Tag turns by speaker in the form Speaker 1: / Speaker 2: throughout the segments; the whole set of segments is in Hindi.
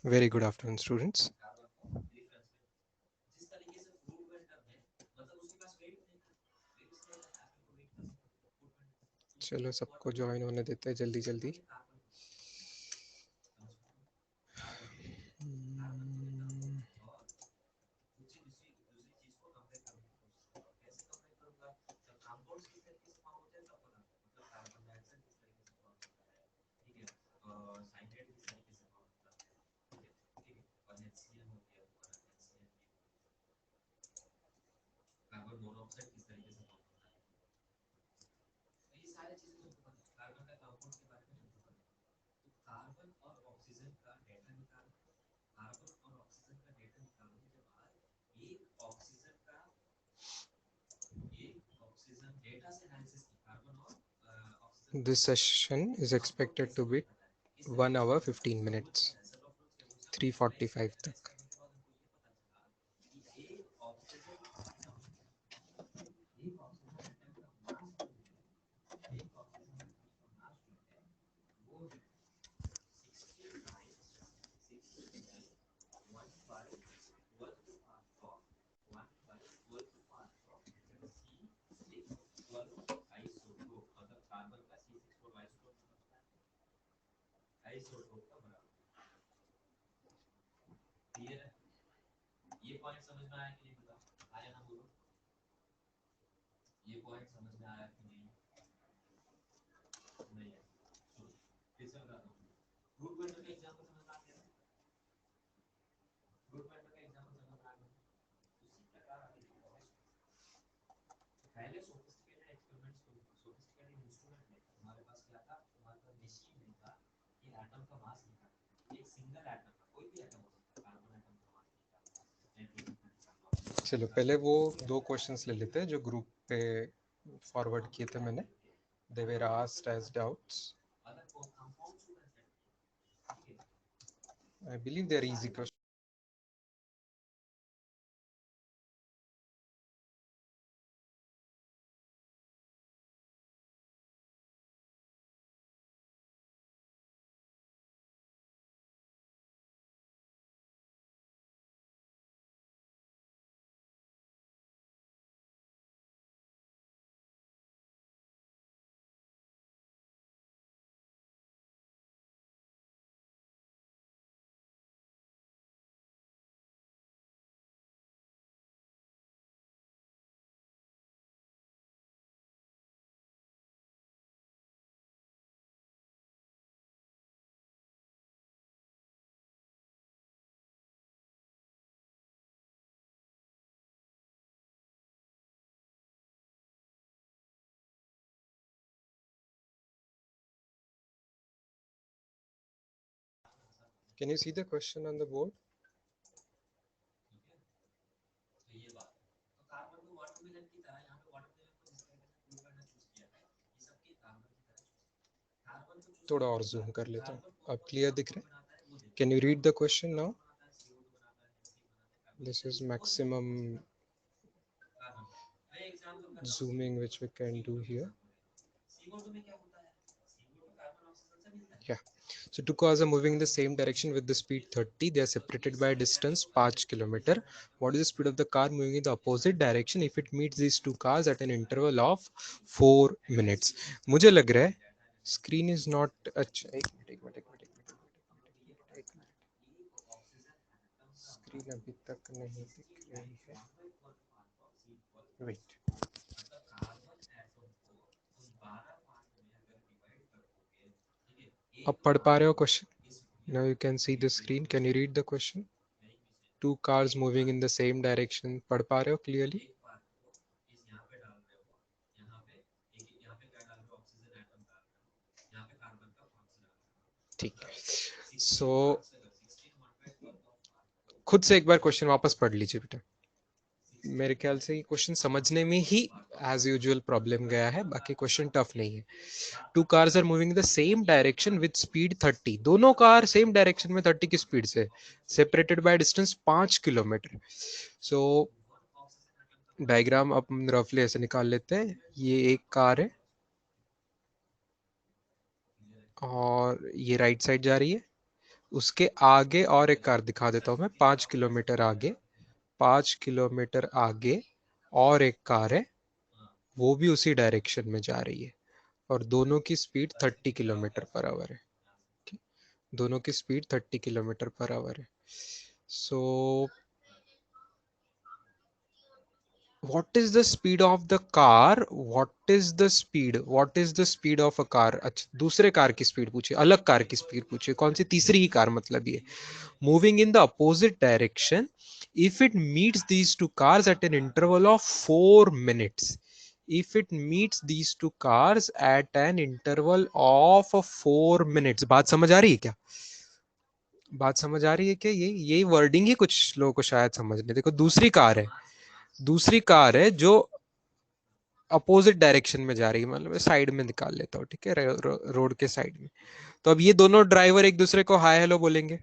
Speaker 1: Very good afternoon, students. चलो सबको ज्वाइन होने देते हैं जल्दी जल्दी। This session is expected to be 1 hour 15 minutes, 3:45 तक। चलो पहले वो 2 क्वेश्चंस ले लेते हैं जो ग्रुप पे फॉरवर्ड किए थे मैंने। They were asked as doubts. I believe they are easy questions. Can you see the question on the board? थोड़ा और जूम कर लेता हूँ। अब क्लियर दिख रहा है? Can you read the question now? This is maximum zooming which we can do here. Yeah. So two cars are moving in the same direction with the speed 30. They are separated by a distance 5 kilometer. What is the speed of the car moving in the opposite direction if it meets these two cars at an interval of 4 minutes? मुझे लग रहा है screen is not अच्छा एक मिनट स्क्रीन अभी तक नहीं दिख रही है। वेट अब पढ़ पा रहे हो question? Now you can see the screen. Can you read the question? Two cars moving in the same direction. पढ़ पा रहे हो clearly? ठीक। सो खुद से एक बार क्वेश्चन वापस पढ़ लीजिए बेटा। मेरे ख्याल से ये क्वेश्चन समझने में ही एज यूजुअल प्रॉब्लम गया है, बाकी क्वेश्चन टफ नहीं है। Two cars are moving the same direction with speed 30। दोनों कार सेम डायरेक्शन में 30 की स्पीड से, separated by distance 5 kilometre. So diagram अपन रफली ऐसे निकाल लेते हैं। ये एक कार है और ये राइट साइड जा रही है उसके आगे और एक कार दिखा देता हूं मैं, 5 किलोमीटर आगे, 5 किलोमीटर आगे और एक कार है, वो भी उसी डायरेक्शन में जा रही है, और दोनों की स्पीड 30 किलोमीटर पर आवर है। दोनों की स्पीड 30 किलोमीटर पर आवर है। सो what is the speed of the car, what is the speed of a car? अच्छा, दूसरे कार की स्पीड पूछिए, अलग कार की स्पीड पूछिए, कौन सी तीसरी ही कार, मतलब ये moving in the opposite direction if it meets these two cars at an interval of 4 minutes, if it meets these two cars at an interval of 4 minutes। बात समझ आ रही है क्या? बात समझ आ रही है क्या? ये वर्डिंग ही कुछ लोगों को शायद समझ नहीं। देखो, दूसरी कार है, दूसरी कार है जो अपोजिट डायरेक्शन में जा रही है, मतलब साइड में निकाल लेता हूँ, ठीक है, रोड के साइड में। तो अब ये दोनों ड्राइवर एक दूसरे को हाय हेलो बोलेंगे।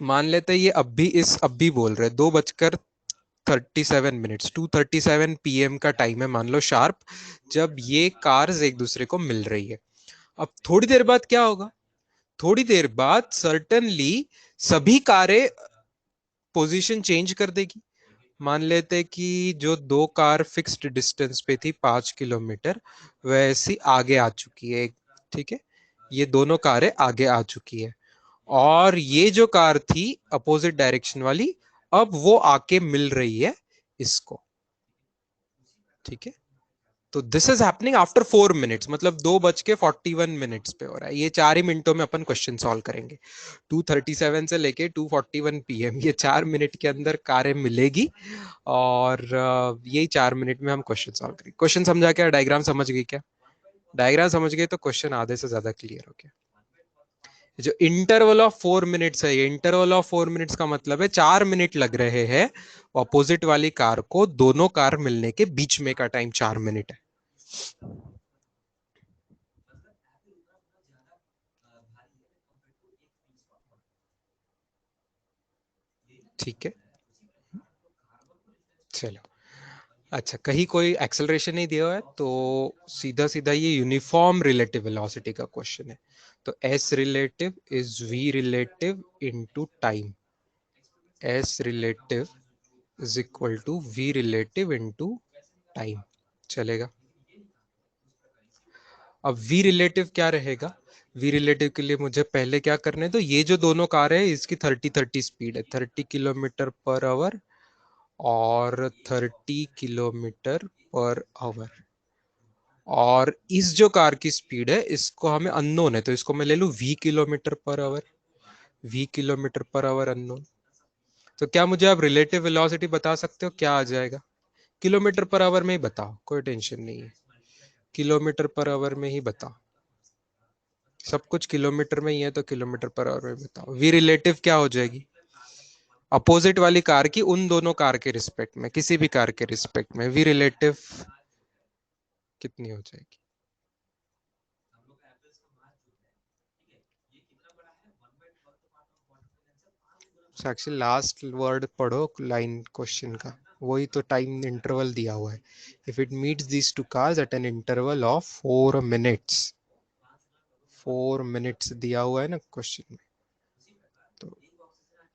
Speaker 1: मान लेते हैं ये अब भी बोल रहे हैं, 2:37, 2:37 PM का टाइम है, मान लो शार्प, जब ये कार्स एक दूसरे को मिल रही है। अब थोड़ी देर बाद क्या होगा? थोड़ी देर बाद सर्टनली सभी कारें पोजीशन चेंज कर देगी। मान लेते हैं कि जो दो कार फिक्स्ड डिस्टेंस पे थी 5 किलोमीटर, वैसी आगे आ चुकी है, ठीक है, ये दोनों कारें आगे आ चुकी है, और ये जो कार थी अपोजिट डायरेक्शन वाली, अब वो आके मिल रही है इसको, ठीक है। तो this is happening after 4 minutes, मतलब 2:41 पे हो रहा है। ये 4 ही मिनटों में अपन क्वेश्चन सॉल्व करेंगे। 2:37 से लेके 2:41 PM, ये 4 मिनट के अंदर कारें मिलेगी, और यही 4 मिनट में हम क्वेश्चन सॉल्व करेंगे। क्वेश्चन समझा क्या? डायग्राम समझ गई क्या? डायग्राम समझ गए तो क्वेश्चन आधे से ज्यादा क्लियर हो गया। जो इंटरवल ऑफ 4 मिनट्स है, ये इंटरवल ऑफ 4 मिनट्स का मतलब है 4 मिनट लग रहे हैं ऑपोजिट वाली कार को दोनों कार मिलने के बीच में का टाइम 4 मिनट है। ठीक है, चलो। अच्छा, कहीं कोई एक्सेलरेशन नहीं दिया हुआ है, तो सीधा सीधा ये यूनिफॉर्म रिलेटिव वेलोसिटी का क्वेश्चन है। तो s relative is v relative into time, s relative is equal to v relative into time, चलेगा। अब वी रिलेटिव क्या रहेगा? वी रिलेटिव के लिए मुझे पहले क्या करने दो, ये जो दोनों कार है इसकी 30-30 स्पीड है, 30 किलोमीटर पर आवर और 30 किलोमीटर पर आवर, और इस जो कार की स्पीड है इसको हमें अननोन है, तो इसको मैं ले लू v kilometre per hour, v kilometre per hour unknown. तो क्या मुझे आप रिलेटिव वेलोसिटी बता सकते हो क्या आ जाएगा? किलोमीटर पर आवर में ही बताओ, कोई टेंशन नहीं है, किलोमीटर पर आवर में ही बताओ, सब कुछ किलोमीटर में ही है, तो किलोमीटर पर आवर में बताओ। वी रिलेटिव क्या हो जाएगी? अपोजिट वाली कार की उन दोनों कार के रिस्पेक्ट में, किसी भी कार के रिस्पेक्ट में वी रिलेटिव कितनी हो जाएगी? साक्षी, लास्ट वर्ड पढ़ो लाइन क्वेश्चन का, वही तो टाइम इंटरवल दिया हुआ है। If it meets these two cars at an interval of 4 minutes, 4 minutes दिया हुआ है ना क्वेश्चन में, तो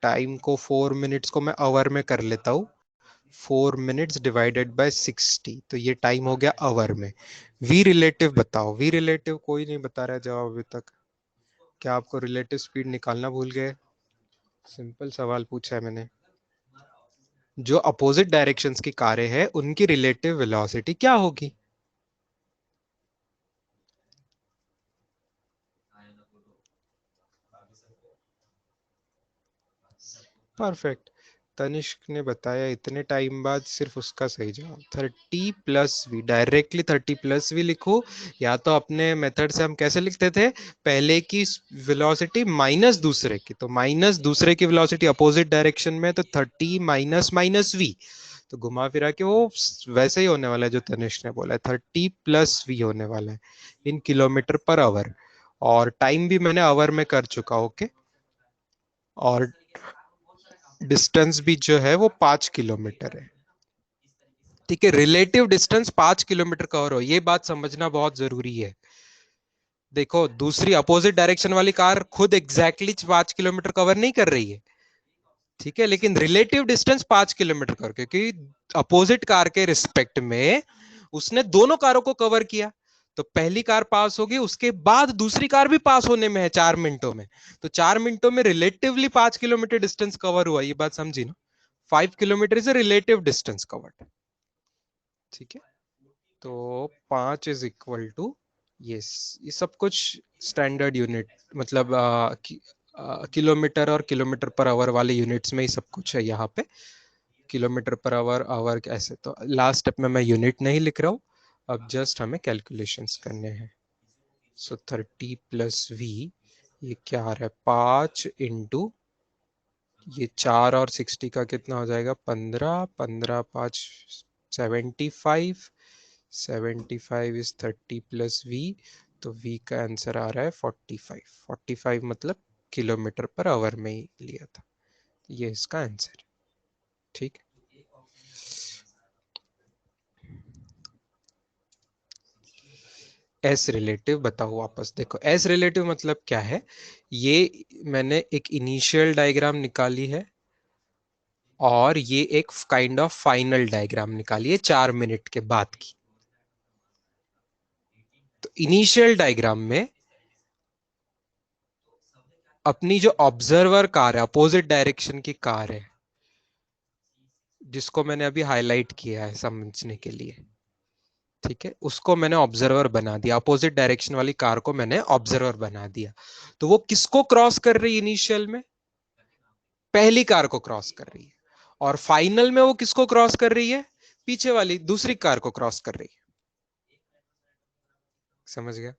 Speaker 1: टाइम को 4 मिनट्स को मैं आवर में कर लेता हूँ, 4 मिनट्स डिवाइडेड बाय 60, तो ये टाइम हो गया आवर में। वी रिलेटिव बताओ, वी रिलेटिव कोई नहीं बता रहा है जवाब अभी तक। क्या आपको रिलेटिव स्पीड निकालना भूल गए? सिंपल सवाल पूछा है मैंने। जो अपोजिट डायरेक्शंस की कारें हैं उनकी रिलेटिव वेलोसिटी क्या होगी? परफेक्ट, तनिष्क ने बताया इतने टाइम बाद सिर्फ उसका सही जवाब 30+v, डायरेक्टली 30+v लिखो, या तो अपने मेथड से हम कैसे लिखते थे, पहले की वेलोसिटी माइनस दूसरे की, तो माइनस दूसरे की वेलोसिटी अपोजिट डायरेक्शन में, तो 30 माइनस माइनस v, तो घुमा फिरा के वो वैसे ही होने वाला है जो तनिष्क ने बोला है, 30+v होने वाला है इन किलोमीटर पर आवर, और टाइम भी मैंने आवर में कर चुका, ओके। और डिस्टेंस भी जो है वो 5 किलोमीटर है, ठीक है। रिलेटिव डिस्टेंस 5 किलोमीटर कवर हो, ये बात समझना बहुत जरूरी है। देखो दूसरी अपोजिट डायरेक्शन वाली कार खुद एग्जैक्टली 5 किलोमीटर कवर नहीं कर रही है, ठीक है, लेकिन रिलेटिव डिस्टेंस 5 किलोमीटर कर, क्योंकि अपोजिट कार के रिस्पेक्ट में उसने दोनों कारों को कवर किया। तो पहली कार पास होगी, उसके बाद दूसरी कार भी पास होने में है 4 मिनटों में। तो 4 मिनटों में रिलेटिवली 5 किलोमीटर डिस्टेंस कवर हुआ, ये बात समझी ना। 5 kilometre is a relative distance covered, ठीक है। तो 5 = यस, ये सब कुछ स्टैंडर्ड यूनिट, मतलब किलोमीटर और किलोमीटर पर आवर वाले यूनिट्स में ही सब कुछ है यहाँ पे। किलोमीटर पर आवर, आवर ऐसे, तो लास्ट स्टेप में मैं यूनिट नहीं लिख रहा हूँ, अब जस्ट हमें कैलकुलेशंस करने हैं। सो 30 + v, ये क्या आ रहा है, 5 × ये 4 और 60 का कितना हो जाएगा, 15, 15 5 75, 75 इज 30 + v, तो v का आंसर आ रहा है 45। 45 मतलब किलोमीटर पर आवर में ही लिया था, ये इसका आंसर, ठीक। एस रिलेटिव बताओ वापस, देखो एस रिलेटिव मतलब क्या है, ये मैंने एक इनिशियल डायग्राम निकाली है और ये एक काइंड ऑफ फाइनल डायग्राम निकाली है 4 मिनट के बाद की। तो इनिशियल डायग्राम में अपनी जो ऑब्जर्वर कार है, अपोजिट डायरेक्शन की कार है, जिसको मैंने अभी हाईलाइट किया है समझने के लिए, ठीक है, उसको मैंने ऑब्जर्वर बना दिया, अपोजिट डायरेक्शन वाली कार को मैंने ऑब्जर्वर बना दिया। तो वो किसको क्रॉस कर रही है इनिशियल में, पहली कार को क्रॉस कर रही है, और फाइनल में वो किसको क्रॉस कर रही है, पीछे वाली दूसरी कार को क्रॉस कर रही है, समझ गया।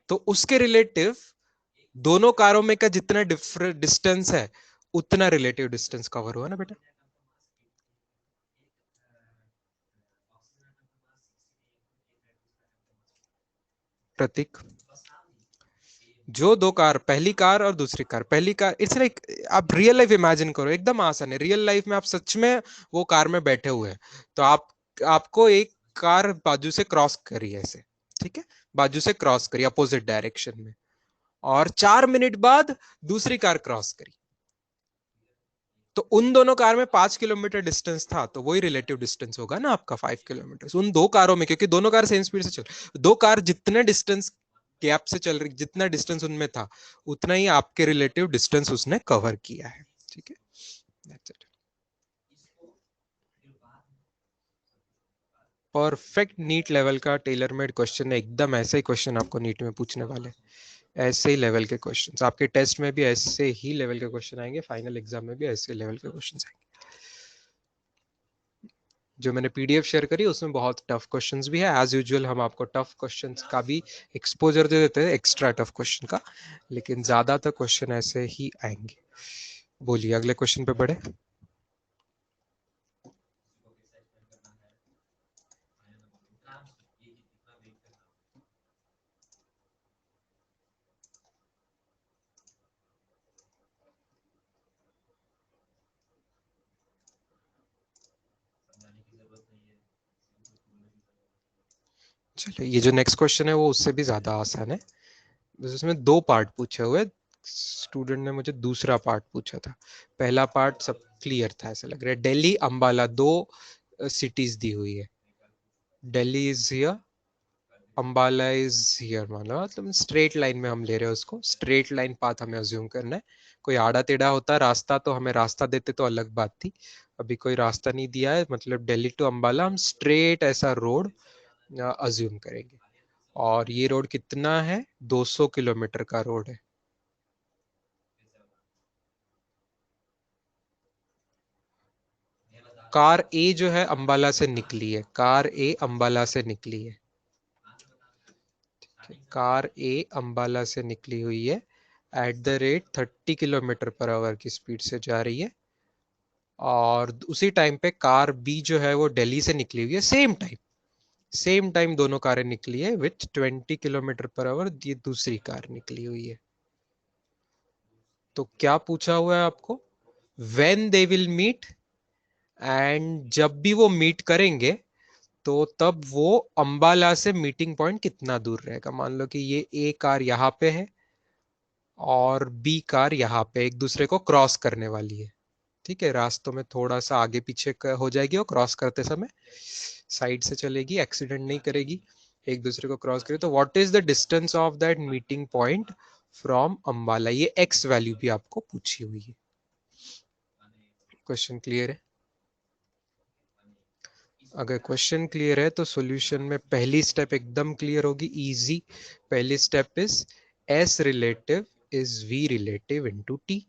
Speaker 1: तो उसके रिलेटिव दोनों कारों में का जितना डिफरेंट डिस्टेंस है, उतना रिलेटिव डिस्टेंस कवर हुआ ना बेटा। प्रतीक, जो दो कार, पहली कार और दूसरी कार, पहली कार इट्स लाइक, आप रियल लाइफ इमेजिन करो, एकदम आसान है। रियल लाइफ में आप सच में वो कार में बैठे हुए हैं, तो आपको एक कार बाजू से क्रॉस करी है ऐसे, ठीक है, बाजू से क्रॉस करी अपोजिट डायरेक्शन में, और 4 मिनट बाद दूसरी कार क्रॉस करी। तो उन दोनों कार में 5 किलोमीटर डिस्टेंस था, तो वही रिलेटिव डिस्टेंस होगा ना आपका 5 किलोमीटर उन दो कारों में, क्योंकि दोनों कार सेम स्पीड से चल, दो कार जितने डिस्टेंस गैप से चल रही, जितना डिस्टेंस उनमें था, उतना ही आपके रिलेटिव डिस्टेंस उसने कवर किया है, ठीक है। That's it. Perfect NEET level का टेलर मेड क्वेश्चन है, एकदम ऐसे ही क्वेश्चन आपको नीट में पूछने वाले, ऐसे ही लेवल के क्वेश्चंस आपके टेस्ट में भी ऐसे ही लेवल के क्वेश्चन आएंगे, फाइनल एग्जाम में भी ऐसे लेवल के क्वेश्चंस आएंगे। जो मैंने पीडीएफ शेयर करी उसमें बहुत टफ क्वेश्चंस भी है, एज यूजुअल हम आपको टफ क्वेश्चंस का भी एक्सपोजर दे देते हैं, एक्स्ट्रा टफ क्वेश्चन का, लेकिन ज्यादातर क्वेश्चन ऐसे ही आएंगे। बोलिए अगले क्वेश्चन पे बढ़े। चलिए, ये जो नेक्स्ट क्वेश्चन है वो उससे भी ज्यादा आसान है, बस उसमें दो पार्ट पूछे हुए, स्टूडेंट ने मुझे दूसरा पार्ट पूछा था, पहला पार्ट सब क्लियर था ऐसा लग रहा है। दिल्ली अंबाला दो सिटीज दी हुई है, Delhi is here, Ambala is here, मानो मतलब स्ट्रेट लाइन में हम ले रहे हैं उसको, स्ट्रेट लाइन पाथ हमें अज्यूम करना है। कोई आड़ा टेढ़ा होता रास्ता तो हमें रास्ता देते तो अलग बात थी, अभी कोई रास्ता नहीं दिया है, मतलब दिल्ली टू अंबाला हम स्ट्रेट ऐसा रोड अज्यूम करेंगे। और ये रोड कितना है, 200 किलोमीटर का रोड है। कार ए जो है अंबाला से निकली है, कार ए अंबाला से निकली है, कार ए अंबाला से निकली हुई है, at the rate 30 kilometre per hour की स्पीड से जा रही है, और उसी टाइम पे कार बी जो है वो दिल्ली से निकली हुई है, सेम टाइम दोनों कारें निकली है, विथ 20 किलोमीटर पर आवर ये दूसरी कार निकली हुई है। तो क्या पूछा हुआ है आपको, when they will meet, and जब भी वो मीट करेंगे तो तब वो अंबाला से मीटिंग पॉइंट कितना दूर रहेगा। मान लो कि ये ए कार यहाँ पे है और बी कार यहाँ पे एक दूसरे को क्रॉस करने वाली है। ठीक है, रास्तों में थोड़ा सा आगे पीछे हो जाएगी, वो क्रॉस करते समय साइड से चलेगी, एक्सीडेंट नहीं करेगी, एक दूसरे को क्रॉस करे। तो what is the distance of that meeting point from Ambala, ये एक्स वैल्यू भी आपको पूछी हुई है। क्वेश्चन क्लियर है? अगर क्वेश्चन क्लियर है तो सॉल्यूशन में पहली स्टेप एकदम क्लियर होगी, इजी। पहली step is s relative is v relative into t.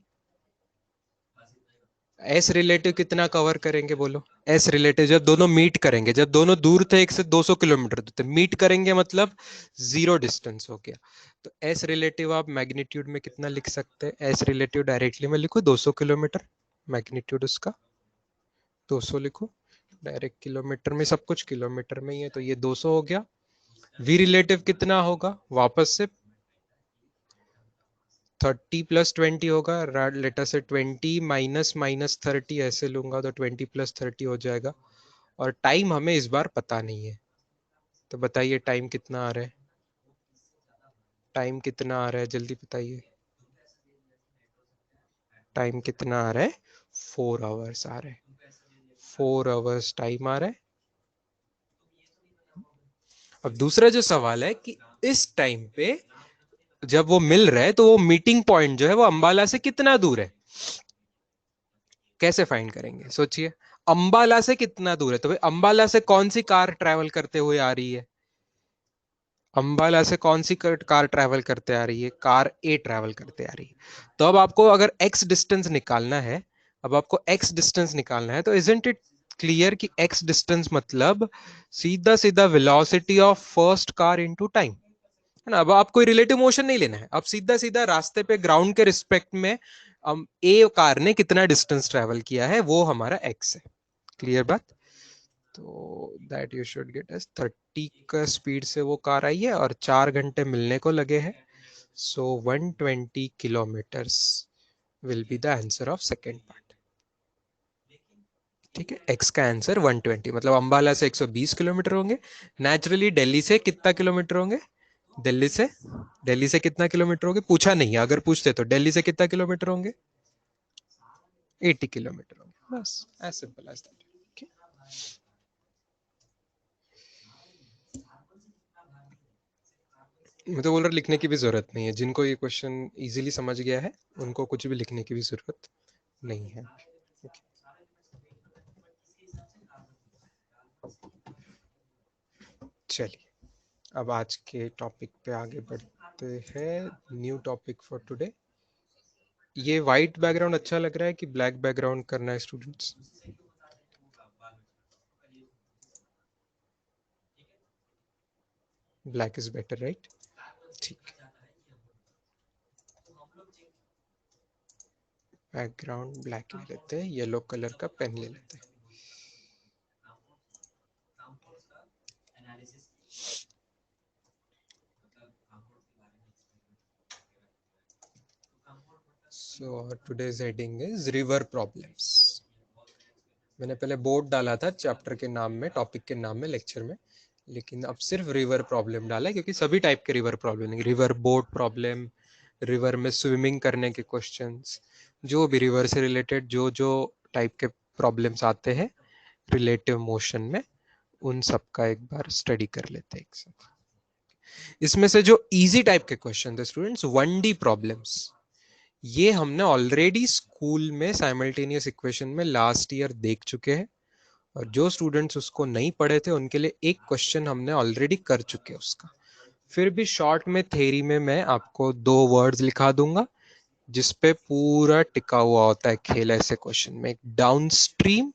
Speaker 1: S relative कितना कवर करेंगे बोलो? एस रिलेटिव जब दोनों मीट करेंगे, जब दोनों दूर थे एक से 200 किलोमीटर थे, मीट करेंगे मतलब जीरो डिस्टेंस हो गया। तो एस रिलेटिव आप मैग्नीट्यूड में कितना लिख सकते हैं? एस रिलेटिव डायरेक्टली में लिखो 200 किलोमीटर, मैग्नीट्यूड उसका 200 लिखो। डायरेक्ट किलोमीटर में, सब कुछ किलोमीटर में ही है, तो ये 200 हो गया। वी रिलेटिव कितना होगा? वापस से 30 प्लस 20 होगा, लेटर से 20 माइनस माइनस 30 ऐसे लूंगा तो 20 प्लस 30 हो जाएगा। और टाइम हमें इस बार पता नहीं है, तो बताइए टाइम कितना आ रहा है? टाइम कितना आ रहा है जल्दी बताइए, टाइम कितना आ रहा है? 4 आवर्स आ रहा है, 4 आवर्स टाइम आ रहा है। अब दूसरा जो सवाल है कि इस टाइम पे जब वो मिल रहा है तो वो मीटिंग पॉइंट जो है वो अंबाला से कितना दूर है, कैसे फाइंड करेंगे? सोचिए, अंबाला से कितना दूर है। तो भाई अंबाला से कौन सी कार ट्रैवल करते हुए आ रही है? अंबाला से कौन सी कार ट्रैवल करते आ रही है? कार ए ट्रैवल करते आ रही है। तो अब आपको अगर एक्स डिस्टेंस निकालना है, अब आपको एक्स डिस्टेंस निकालना है, तो इजंट इट क्लियर कि एक्स डिस्टेंस मतलब सीधा सीधा velocity of first car into time, है ना। अब आप कोई रिलेटिव मोशन नहीं लेना है, अब सीधा सीधा रास्ते पे ग्राउंड के रिस्पेक्ट में ए कार ने कितना डिस्टेंस ट्रेवल किया है वो हमारा एक्स है। क्लियर बात? तो that you should get S 30 का स्पीड से वो कार आई है और 4 घंटे मिलने को लगे हैं। सो 120 kilometres will be the answer of second part. ठीक है, एक्स का आंसर 120, मतलब अंबाला से 120 किलोमीटर होंगे। नेचुरली दिल्ली से कितना किलोमीटर होंगे? दिल्ली से कितना किलोमीटर होंगे पूछा नहीं है, अगर पूछते तो दिल्ली से कितना किलोमीटर होंगे? 80 किलोमीटर होंगे, बस एज सिंपल एज दैट। मैं तो बोल रहा लिखने की भी जरूरत नहीं है, जिनको ये क्वेश्चन इजीली समझ गया है उनको कुछ भी लिखने की भी जरूरत नहीं है। चलिए अब आज के टॉपिक पे आगे बढ़ते हैं। New topic for today. ये वाइट बैकग्राउंड अच्छा लग रहा है कि ब्लैक बैकग्राउंड करना है students? Black is better right? ठीक, बैकग्राउंड ब्लैक ले लेते हैं, येलो कलर का पेन ले लेते हैं। So today's heading is river problems. मैंने पहले बोर्ड डाला था चैप्टर के नाम में, टॉपिक के नाम में, लेक्चर में, लेकिन अब सिर्फ रिवर प्रॉब्लम डाला है क्योंकि सभी टाइप के रिवर प्रॉब्लम है। रिवर बोट प्रॉब्लम, रिवर में स्विमिंग करने के क्वेश्चंस, जो भी रिवर से रिलेटेड जो जो टाइप के प्रॉब्लम्स आते हैं रिलेटिव मोशन में, उन सब का एक बार स्टडी कर लेते हैं एक साथ। इसमें से जो इजी टाइप के क्वेश्चन थे स्टूडेंट्स, 1D प्रॉब्लम्स, ये हमने ऑलरेडी स्कूल में साइमल्टेनियस इक्वेशन में लास्ट ईयर देख चुके हैं, और जो स्टूडेंट्स उसको नहीं पढ़े थे उनके लिए एक क्वेश्चन हमने ऑलरेडी कर चुके हैं उसका। फिर भी शॉर्ट में थ्योरी में मैं आपको 2 वर्ड्स लिखा दूंगा जिसपे पूरा टिका हुआ होता है खेल ऐसे क्वेश्चन में, डाउन स्ट्रीम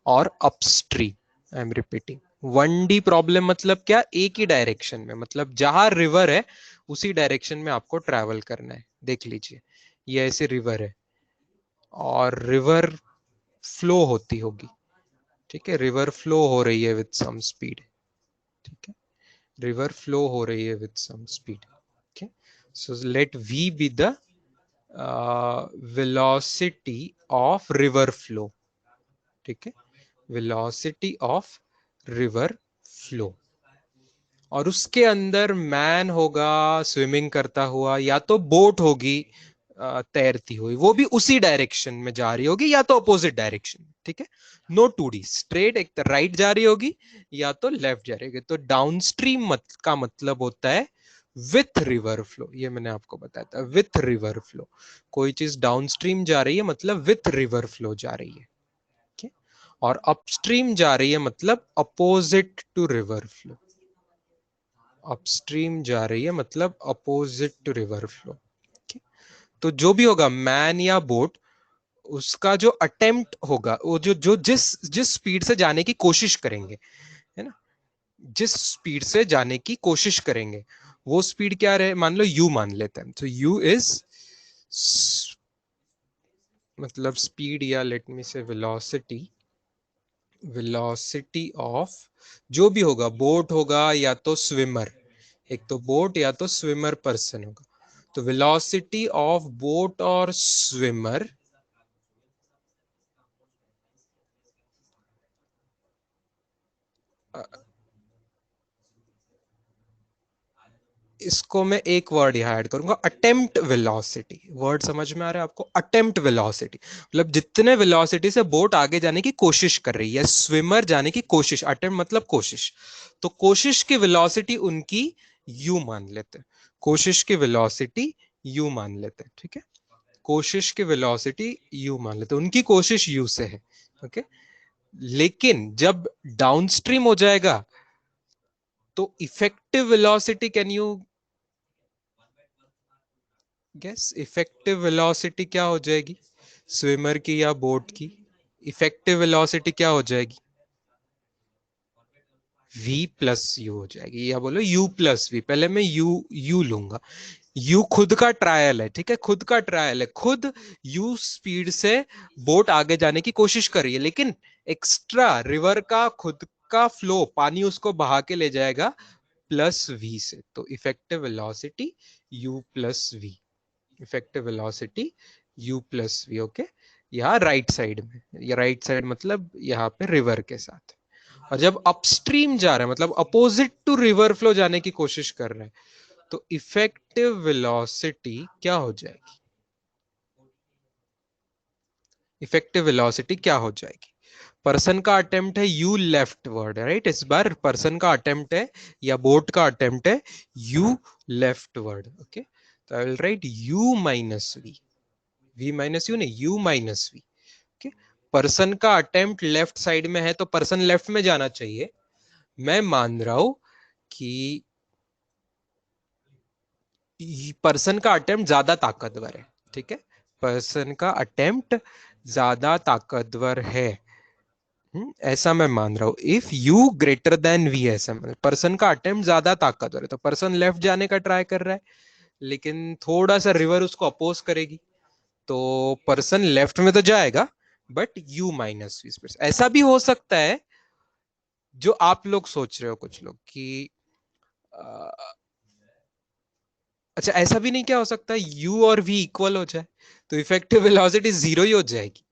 Speaker 1: और upstream. I am repeating, 1D problem मतलब क्या? एक ही डायरेक्शन में, मतलब जहां रिवर है उसी डायरेक्शन में आपको ट्रैवल करना है। देख लीजिए, ये ऐसे रिवर है और रिवर फ्लो होती होगी, ठीक है, रिवर फ्लो हो रही है विद सम स्पीड, ठीक है, रिवर फ्लो हो रही है with some speed. Okay, so let v be the velocity of river flow, ठीक है, वेलोसिटी ऑफ रिवर फ्लो, और उसके अंदर मैन होगा स्विमिंग करता हुआ, या तो बोट होगी तैरती हुई, वो भी उसी डायरेक्शन में जा रही होगी या तो अपोजिट डायरेक्शन, ठीक है। नो टू डी स्ट्रेट, एक तो राइट जा रही होगी या तो लेफ्ट जा रही होगी। तो डाउनस्ट्रीम का मतलब होता है विथ रिवर फ्लो, ये मैंने आपको बताया था, विथ रिवर फ्लो। कोई चीज डाउनस्ट्रीम जा रही है मतलब विथ रिवर फ्लो जा रही है, ठीक है। और अपस्ट्रीम जा रही है मतलब opposite to river flow, upstream जा रही है मतलब अपोजिट टू रिवर फ्लो। तो जो भी होगा मैन या बोट, उसका जो अटेम्प्ट होगा, वो जो जो जिस जिस स्पीड से जाने की कोशिश करेंगे, है ना, जिस स्पीड से जाने की कोशिश करेंगे, वो स्पीड क्या रहे, मान लो यू मान लेते हैं, तो यू इज मतलब स्पीड, या लेट मी से वेलोसिटी, वेलोसिटी ऑफ जो भी होगा, बोट होगा या तो स्विमर, एक तो बोट या तो स्विमर पर्सन होगा, तो वेलोसिटी ऑफ बोट और स्विमर, इसको मैं एक वर्ड यहाँ ऐड करूंगा, अटेम्प्ट वेलोसिटी। वर्ड समझ में आ रहा है आपको, अटेम्प्ट वेलोसिटी मतलब जितने वेलोसिटी से बोट आगे जाने की कोशिश कर रही है, स्विमर जाने की कोशिश, अटेम्प्ट मतलब कोशिश, तो कोशिश की वेलोसिटी उनकी यू मान लेते हैं, कोशिश की वेलोसिटी यू मान लेते हैं, ठीक है। कोशिश की वेलोसिटी यू मान लेते हैं, उनकी कोशिश यू से है, ओके। लेकिन जब डाउनस्ट्रीम हो जाएगा तो effective velocity, can you guess effective velocity क्या हो जाएगी, स्विमर की या बोट की? इफेक्टिव वेलोसिटी क्या हो जाएगी? v प्लस यू हो जाएगी, या बोलो u प्लस वी। पहले मैं u लूंगा, u खुद का ट्रायल है, ठीक है, खुद का ट्रायल है, खुद u स्पीड से बोट आगे जाने की कोशिश कर रही है, लेकिन एक्स्ट्रा रिवर का खुद का फ्लो, पानी उसको बहा के ले जाएगा प्लस v से, तो effective velocity u plus v, effective velocity u plus v, okay. यहाँ राइट साइड में, ये राइट साइड मतलब यहाँ पे रिवर के साथ। और जब अपस्ट्रीम जा रहा है मतलब अपोजिट टू रिवर फ्लो जाने की कोशिश कर रहा है, तो इफेक्टिव वेलोसिटी क्या हो जाएगी, इफेक्टिव वेलोसिटी क्या हो जाएगी? पर्सन का अटेम्प्ट है यू लेफ्ट वर्ड, राइट, इस बार पर्सन का अटेम्प्ट है या बोट का अटेम्प्ट है यू लेफ्ट वर्ड, ओके। तो I will write u minus v, v minus u नहीं, u minus v, okay. Person का अटेम्प्ट लेफ्ट साइड में है तो पर्सन लेफ्ट में जाना चाहिए। मैं मान रहा हूं कि पर्सन का अटेम्प्ट ज्यादा ताकतवर है, ठीक है, पर्सन का अटेम्प्ट ज्यादा ताकतवर है, ऐसा मैं मान रहा हूं। If u greater than v, ऐसा पर्सन का अटेम्प्ट ज्यादा ताकतवर है, तो पर्सन लेफ्ट जाने का ट्राई कर रहा है, लेकिन थोड़ा सा रिवर उसको अपोज करेगी, तो पर्सन लेफ्ट में तो जाएगा, but u minus v speed. ऐसा भी हो सकता है जो आप लोग सोच रहे हो कुछ लोग कि अ, अच्छा, ऐसा भी नहीं क्या हो सकता है u और v इक्वल हो जाए, तो इफेक्टिव वेलोसिटी जीरो ही हो जाएगी।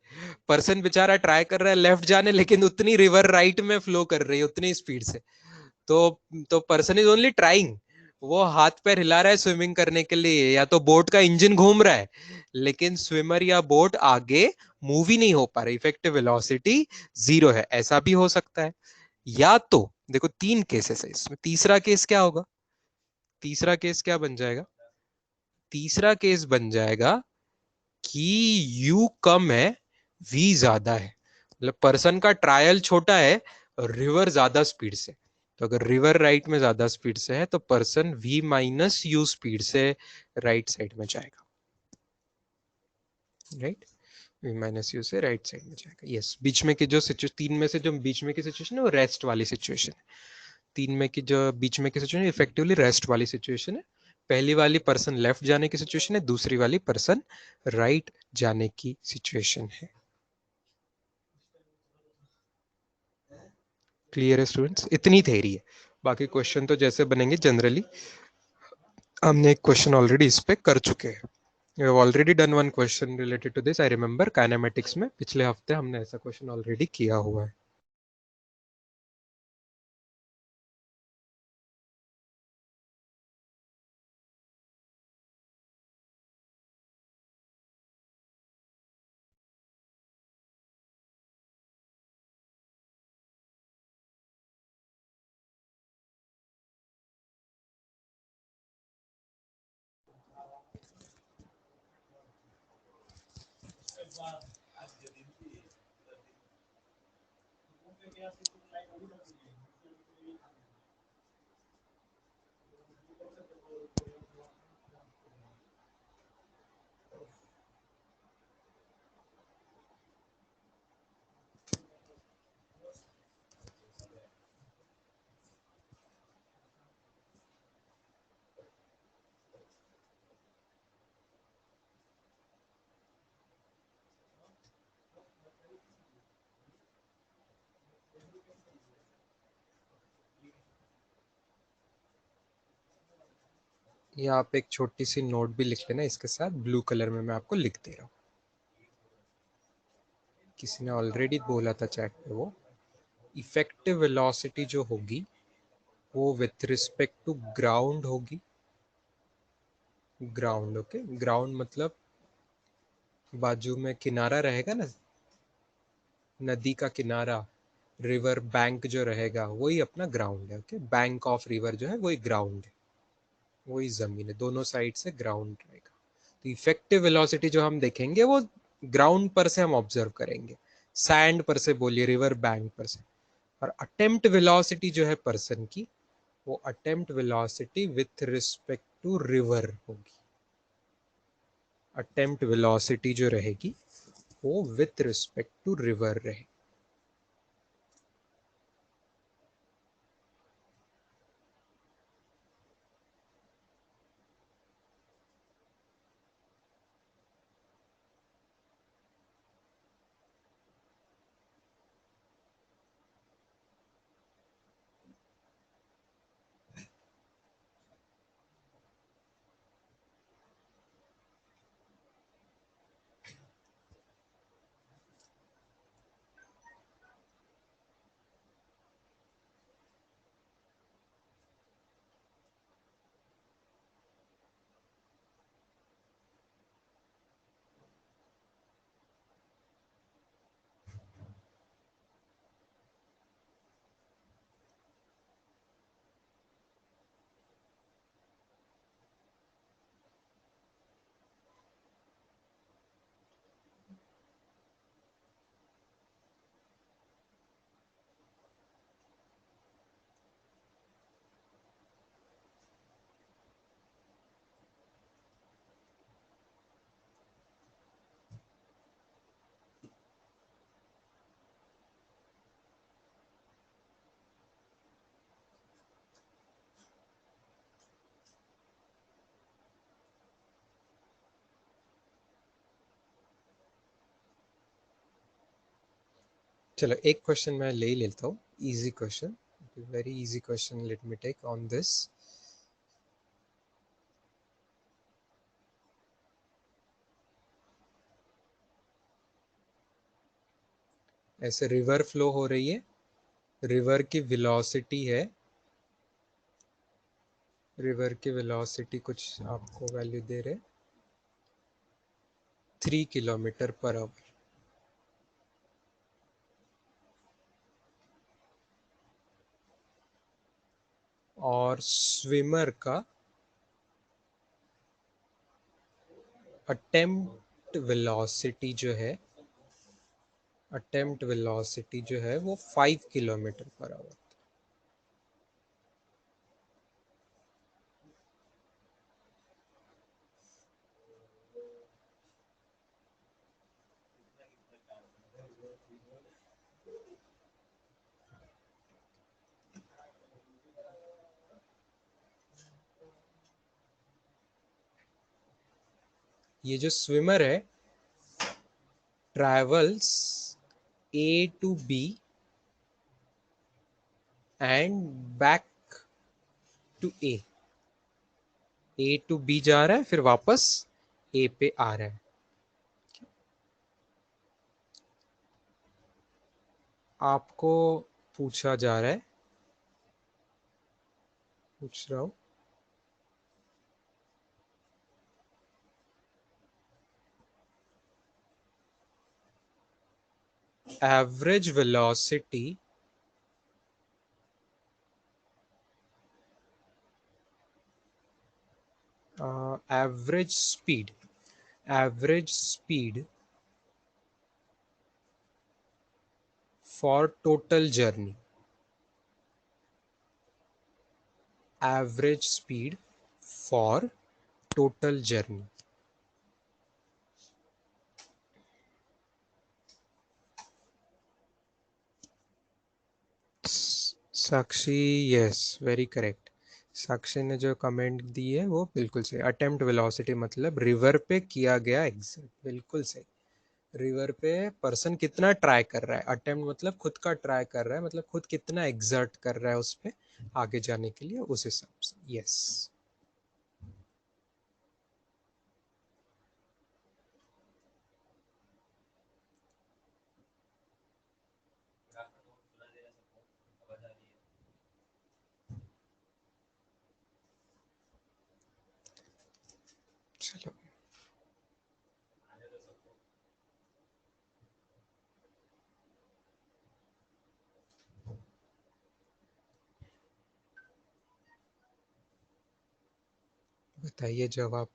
Speaker 1: पर्सन बेचारा ट्राई कर रहा है लेफ्ट जाने, लेकिन उतनी रिवर राइट में फ्लो कर रही है उतनी स्पीड से, तो पर्सन इज ओनली ट्राइंग, वो हाथ पैर हिला रहा है स्विमिंग करने के लिए, या तो बोट का इंजन घूम रहा है, लेकिन स्विमर या बोट आगे मूव ही नहीं हो पा रही, इफेक्टिव वेलोसिटी जीरो है, ऐसा भी हो सकता है। या तो देखो तीन केसेस है इसमें, तीसरा केस क्या होगा, तीसरा केस क्या बन जाएगा, तीसरा केस बन जाएगा कि u कम है, v ज्यादा है, मतलब पर्सन का ट्रायल छोटा है, रिवर ज्यादा स्पीड से, तो अगर रिवर राइट में ज्यादा स्पीड से है तो person v minus you speed से राइट साइड में जाएगा, राइट, v माइनस यू से राइट साइड में जाएगा। यस, बीच में की जो सिचुएशन, तीन में से जो बीच में की सिचुएशन है वो रेस्ट वाली सिचुएशन है, तीन में की जो बीच में की सिचुएशन इफेक्टिवली रेस्ट वाली सिचुएशन है। पहली वाली पर्सन लेफ्ट जाने की सिचुएशन है, दूसरी वाली पर्सन राइट जाने की सिचुएशन है। क्लियर है स्टूडेंट्स, इतनी थेरी है, बाकी क्वेश्चन तो जैसे बनेंगे जनरली, हमने एक क्वेश्चन ऑलरेडी इस पे कर चुके हैं। We have already done one question related to this. I remember kinematics में पिछले हफ्ते हमने ऐसा क्वेश्चन ऑलरेडी किया हुआ है। ये आप एक छोटी सी नोट भी लिख लेना इसके साथ, ब्लू कलर में मैं आपको लिख दे रहा हूँ। किसी ने ऑलरेडी बोला था चैट पे, वो इफेक्टिव वेलोसिटी जो होगी वो विथ रिस्पेक्ट टू ग्राउंड होगी। ग्राउंड, ओके, ग्राउंड मतलब बाजू में किनारा रहेगा ना, नदी का किनारा, रिवर बैंक जो रहेगा वही अपना ग्राउंड है। ओके, बैंक ऑफ रिवर जो है वही ग्राउंड है, वही जमीन है, दोनों साइड से ग्राउंड रहेगा। तो इफेक्टिव वेलोसिटी जो हम देखेंगे वो ग्राउंड पर से हम ऑब्जर्व करेंगे, सैंड पर से बोलिए, रिवर बैंक पर से। और अटेम्प्ट वेलोसिटी जो है पर्सन की, वो attempt velocity with respect to river होगी। अटेम्प्ट वेलोसिटी जो रहेगी वो विथ रिस्पेक्ट टू रिवर रहेगी। चलो एक क्वेश्चन मैं ले ही लेता हूँ, easy question, very easy question, let me take on this. ऐसे रिवर फ्लो हो रही है, रिवर की वेलोसिटी है, रिवर की वेलोसिटी कुछ आपको वैल्यू दे रहे 3 किलोमीटर पर आवर, और स्विमर का अटेम्प्ट वेलोसिटी जो है, अटेम्प्ट वेलोसिटी जो है वो 5 किलोमीटर पर आवर। ये जो स्विमर है travels A to B and back to A to B जा रहा है, फिर वापस ए पे आ रहा है। आपको पूछा जा रहा है, पूछ रहा हूं, average velocity average speed, average speed for total journey, average speed for total journey. Sakshi, yes, very correct. Sakshi ने जो कमेंट दी है वो बिल्कुल सही। अटेम्प्ट वेलोसिटी मतलब रिवर पे किया गया एग्जर्ट, बिल्कुल सही। रिवर पे पर्सन कितना ट्राई कर रहा है, अटेम्प्ट मतलब खुद का ट्राई कर रहा है, मतलब खुद कितना एग्जर्ट कर रहा है उस पे आगे जाने के लिए, उस हिसाब से। यस। चलो बताइए जवाब।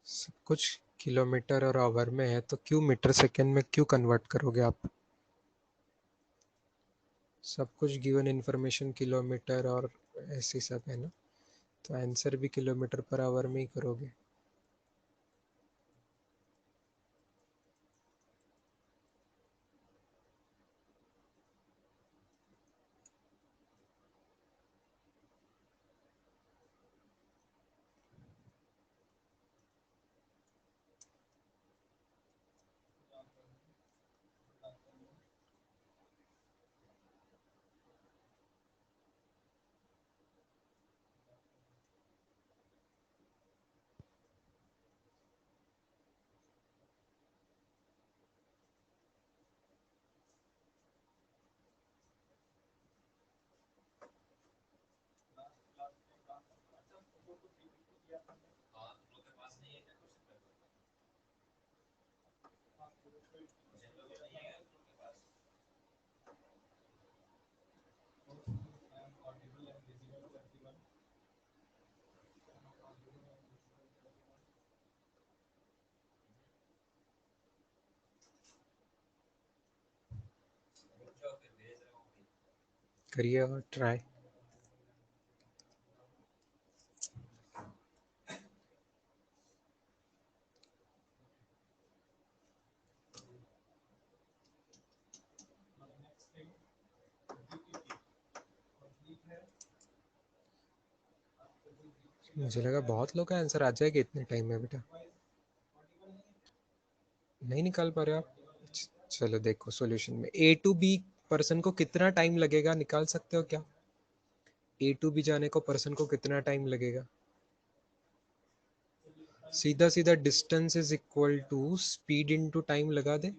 Speaker 1: सब कुछ किलोमीटर और आवर में है तो क्यों मीटर सेकंड में क्यों कन्वर्ट करोगे आप? सब कुछ गिवन इंफॉर्मेशन किलोमीटर और ऐसे सब है ना, तो आंसर भी किलोमीटर पर आवर में ही करोगे। करिए और ट्राई। मुझे लगा बहुत लोग का आंसर आ जाएगा इतने टाइम में बेटा। नहीं निकाल पा रहे आप? चलो देखो सॉल्यूशन में ए टू बी पर्सन को कितना टाइम लगेगा, निकाल सकते हो क्या? ए टू बी जाने को पर्सन को कितना टाइम लगेगा? सीधा सीधा distance is equal to speed into time लगा दे।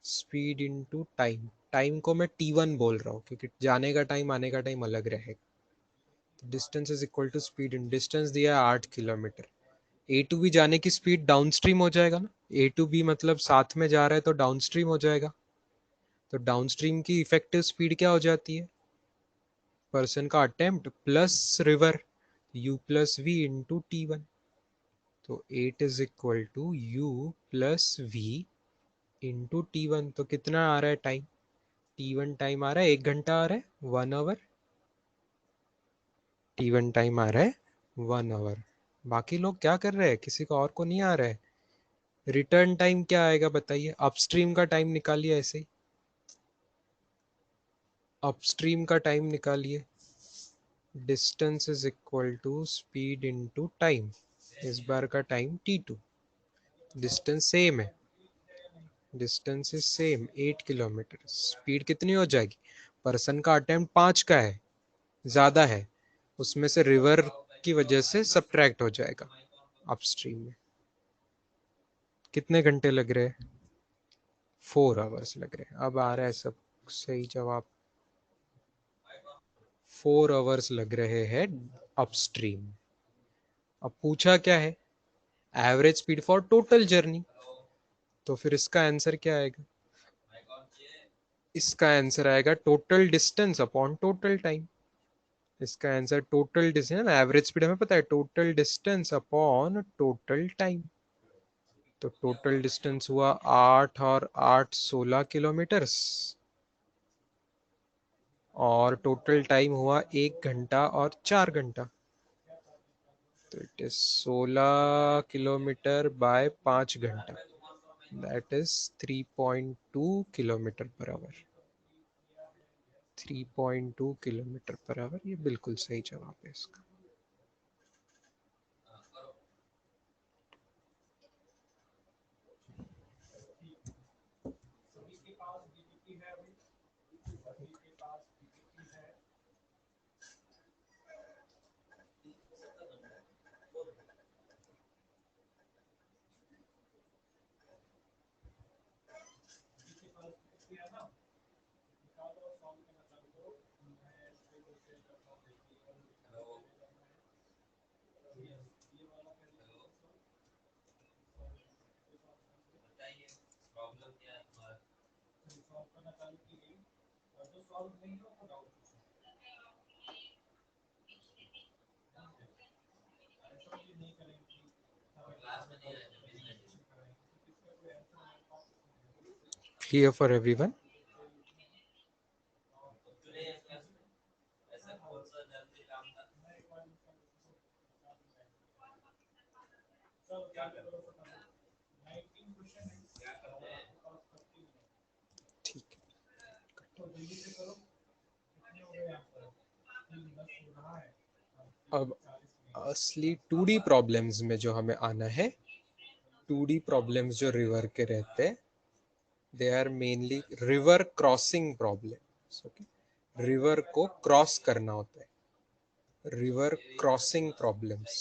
Speaker 1: स्पीड इनटू टाइम, टाइम को मैं टी1 बोल रहा हूँ क्योंकि जाने का टाइम आने का टाइम अलग रहेगा। तो distance is equal to speed in, distance दिया है 8 किलोमीटर। ए टू बी जाने की स्पीड डाउन स्ट्रीम हो जाएगा ना, ए टू बी मतलब साथ में जा रहा है तो डाउन स्ट्रीम हो जाएगा। तो डाउन स्ट्रीम की इफेक्टिव स्पीड क्या हो जाती है? पर्सन का attempt plus river, u plus v into टी1। तो 8 is equal to u plus v into टी1। तो कितना आ रहा है टाइम? टी1 टाइम आ रहा है 1 घंटा आ रहा है, 1 आवर। टी1 टाइम आ रहा है 1 आवर। बाकी लोग क्या कर रहे हैं, किसी को और को नहीं आ रहा है? रिटर्न टाइम क्या आएगा बताइए, अपस्ट्रीम का टाइम निकालिए ऐसे ही। अपस्ट्रीम का टाइम निकालिए। Distance is equal to speed into time. इस बार का टाइम t2, डिस्टेंस सेम है, distance is same 8 kilometre. Speed कितनी हो जाएगी? पर्सन का अटेम्प्ट 5 का है, ज्यादा है, उसमें से रिवर की वजह से सब्ट्रैक्ट हो जाएगा अपस्ट्रीम में। कितने घंटे लग रहे हैं? 4 आवर्स लग रहे हैं। अब आ रहा है सब सही जवाब। 4 आवर्स लग रहे हैं अपस्ट्रीम। अब पूछा क्या है? Average speed for total journey. तो फिर इसका आंसर क्या आएगा? इसका आंसर आएगा total distance upon total time. इसका answer total distance, average speed हमें पता है, total distance upon total time. तो टोटल डिस्टेंस हुआ 8 और 8 16 किलोमीटर्स, और टोटल टाइम हुआ 1 घंटा और 4 घंटा। तो इट इज 16 किलोमीटर बाय 5 घंटा, that is 3.2 kilometre per hour. 3.2 kilometre per hour, ये बिल्कुल सही जवाब है इसका। Clear for everyone? ठीक है, अब असली 2D प्रॉब्लम्स में जो हमें आना है, 2D प्रॉब्लम्स जो रिवर के रहते हैं, they are mainly river crossing problems. Okay, river को क्रॉस करना होता है, रिवर क्रॉसिंग प्रॉब्लम्स।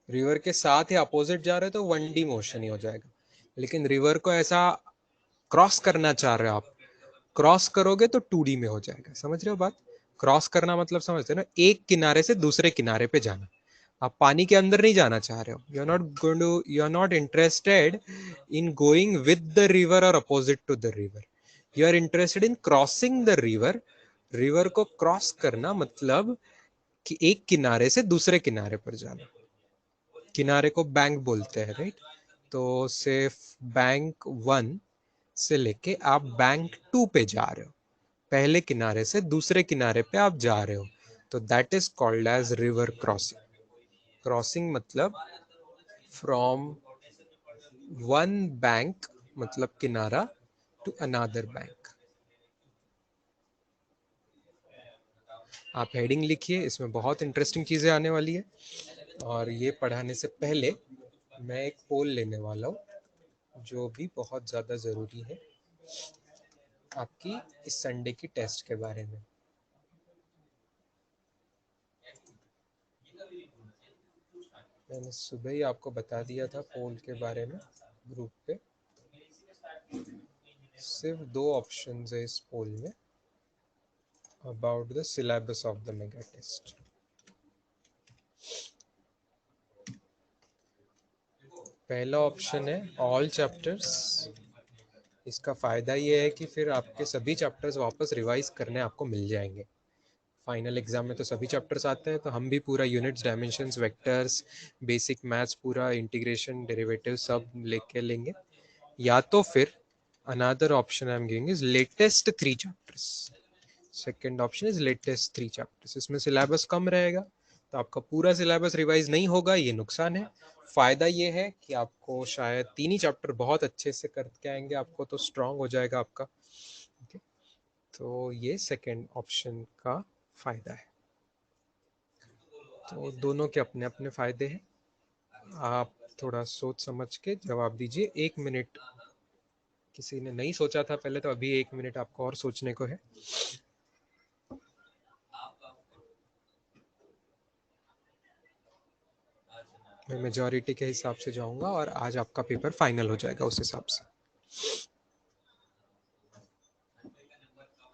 Speaker 1: रिवर के साथ ही अपोजिट जा रहे हो तो 1D मोशन ही हो जाएगा, लेकिन रिवर को ऐसा क्रॉस करना चाह रहे हो आप, क्रॉस करोगे तो 2D में हो जाएगा। समझ रहे हो बात? क्रॉस करना मतलब समझते हो ना, एक किनारे से दूसरे किनारे पे जाना। आप पानी के अंदर नहीं जाना चाह रहे हो, you are not interested in going with the river और opposite to the river, you are interested in crossing the river. River को क्रॉस करना मतलब कि एक किनारे से दूसरे किनारे पर जाना। किनारे को बैंक बोलते हैं, राइट? तो सिर्फ बैंक 1 से लेके आप बैंक 2 पे जा रहे हो, पहले किनारे से दूसरे किनारे पे आप जा रहे हो, तो that is called as river crossing. Crossing मतलब फ्रॉम वन बैंक मतलब किनारा टू अनदर बैंक। आप हेडिंग लिखिए, इसमें बहुत इंटरेस्टिंग चीजें आने वाली है। और ये पढ़ाने से पहले मैं एक पोल लेने वाला हूँ, जो भी बहुत ज़्यादा ज़रूरी है आपकी इस संडे की टेस्ट के बारे में। मैंने सुबह ही आपको बता दिया था पोल के बारे में ग्रुप पे। सिर्फ 2 ऑप्शंस है इस पोल में about the syllabus of the mega test. पहला ऑप्शन है ऑल चैप्टर्स। इसका फ़ायदा ये है कि फिर आपके सभी चैप्टर्स वापस रिवाइज करने आपको मिल जाएंगे। फाइनल एग्जाम में तो सभी चैप्टर्स आते हैं, तो हम भी पूरा units, dimensions, vectors, basic maths, पूरा इंटीग्रेशन, डेरिवेटिव सब लेके लेंगे। या तो फिर another option I am giving is latest 3 chapters. Second option is latest 3 chapters. इसमें सिलेबस कम रहेगा, तो आपका पूरा सिलेबस रिवाइज नहीं होगा, ये नुकसान है। फायदा ये है कि आपको शायद 3 ही चैप्टर बहुत अच्छे से करके आएंगे, आपको तो स्ट्रांग हो जाएगा आपका। ओके, तो ये सेकंड ऑप्शन का फायदा है। तो दोनों के अपने अपने फायदे हैं। आप थोड़ा सोच समझ के जवाब दीजिए। 1 मिनट, किसी ने नहीं सोचा था पहले, तो अभी 1 मिनट आपको और सोचने को है। मैं मेजॉरिटी के हिसाब से जाऊंगा और आज आपका पेपर फाइनल हो जाएगा उस हिसाब से।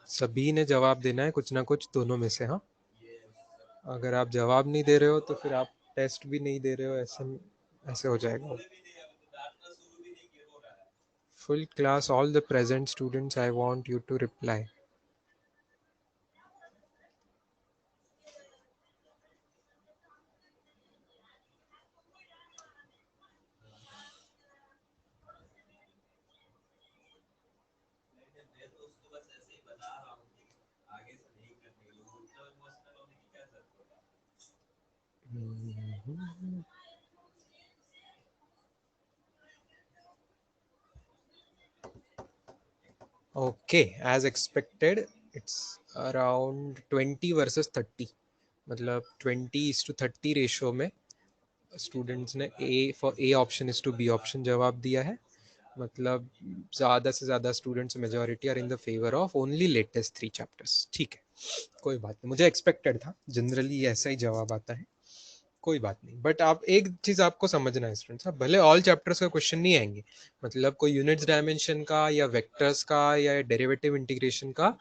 Speaker 1: सभी ने जवाब देना है कुछ ना कुछ दोनों में से। हाँ, अगर आप जवाब नहीं दे रहे हो तो फिर आप टेस्ट भी नहीं दे रहे हो, ऐसे ऐसे हो जाएगा। Full class, all the present students, I want you to reply. Okay, as expected it's around 20 versus 30, मतलब 20:30 रेशो में स्टूडेंट्स ने A for A option is to be option जवाब दिया है। मतलब ज़्यादा से ज़्यादा students majority are in the favour of only latest 3 chapters. ठीक है, कोई बात नहीं, मुझे एक्सपेक्टेड था, जनरली ऐसा ही जवाब आता है, कोई बात नहीं। बट आप एक चीज आपको समझना है स्टूडेंट्स, भले ऑल चैप्टर्स का क्वेश्चन नहीं आएंगे, मतलब कोई यूनिट्स डायमेंशन का या वेक्टर्स का या डेरिवेटिव इंटीग्रेशन का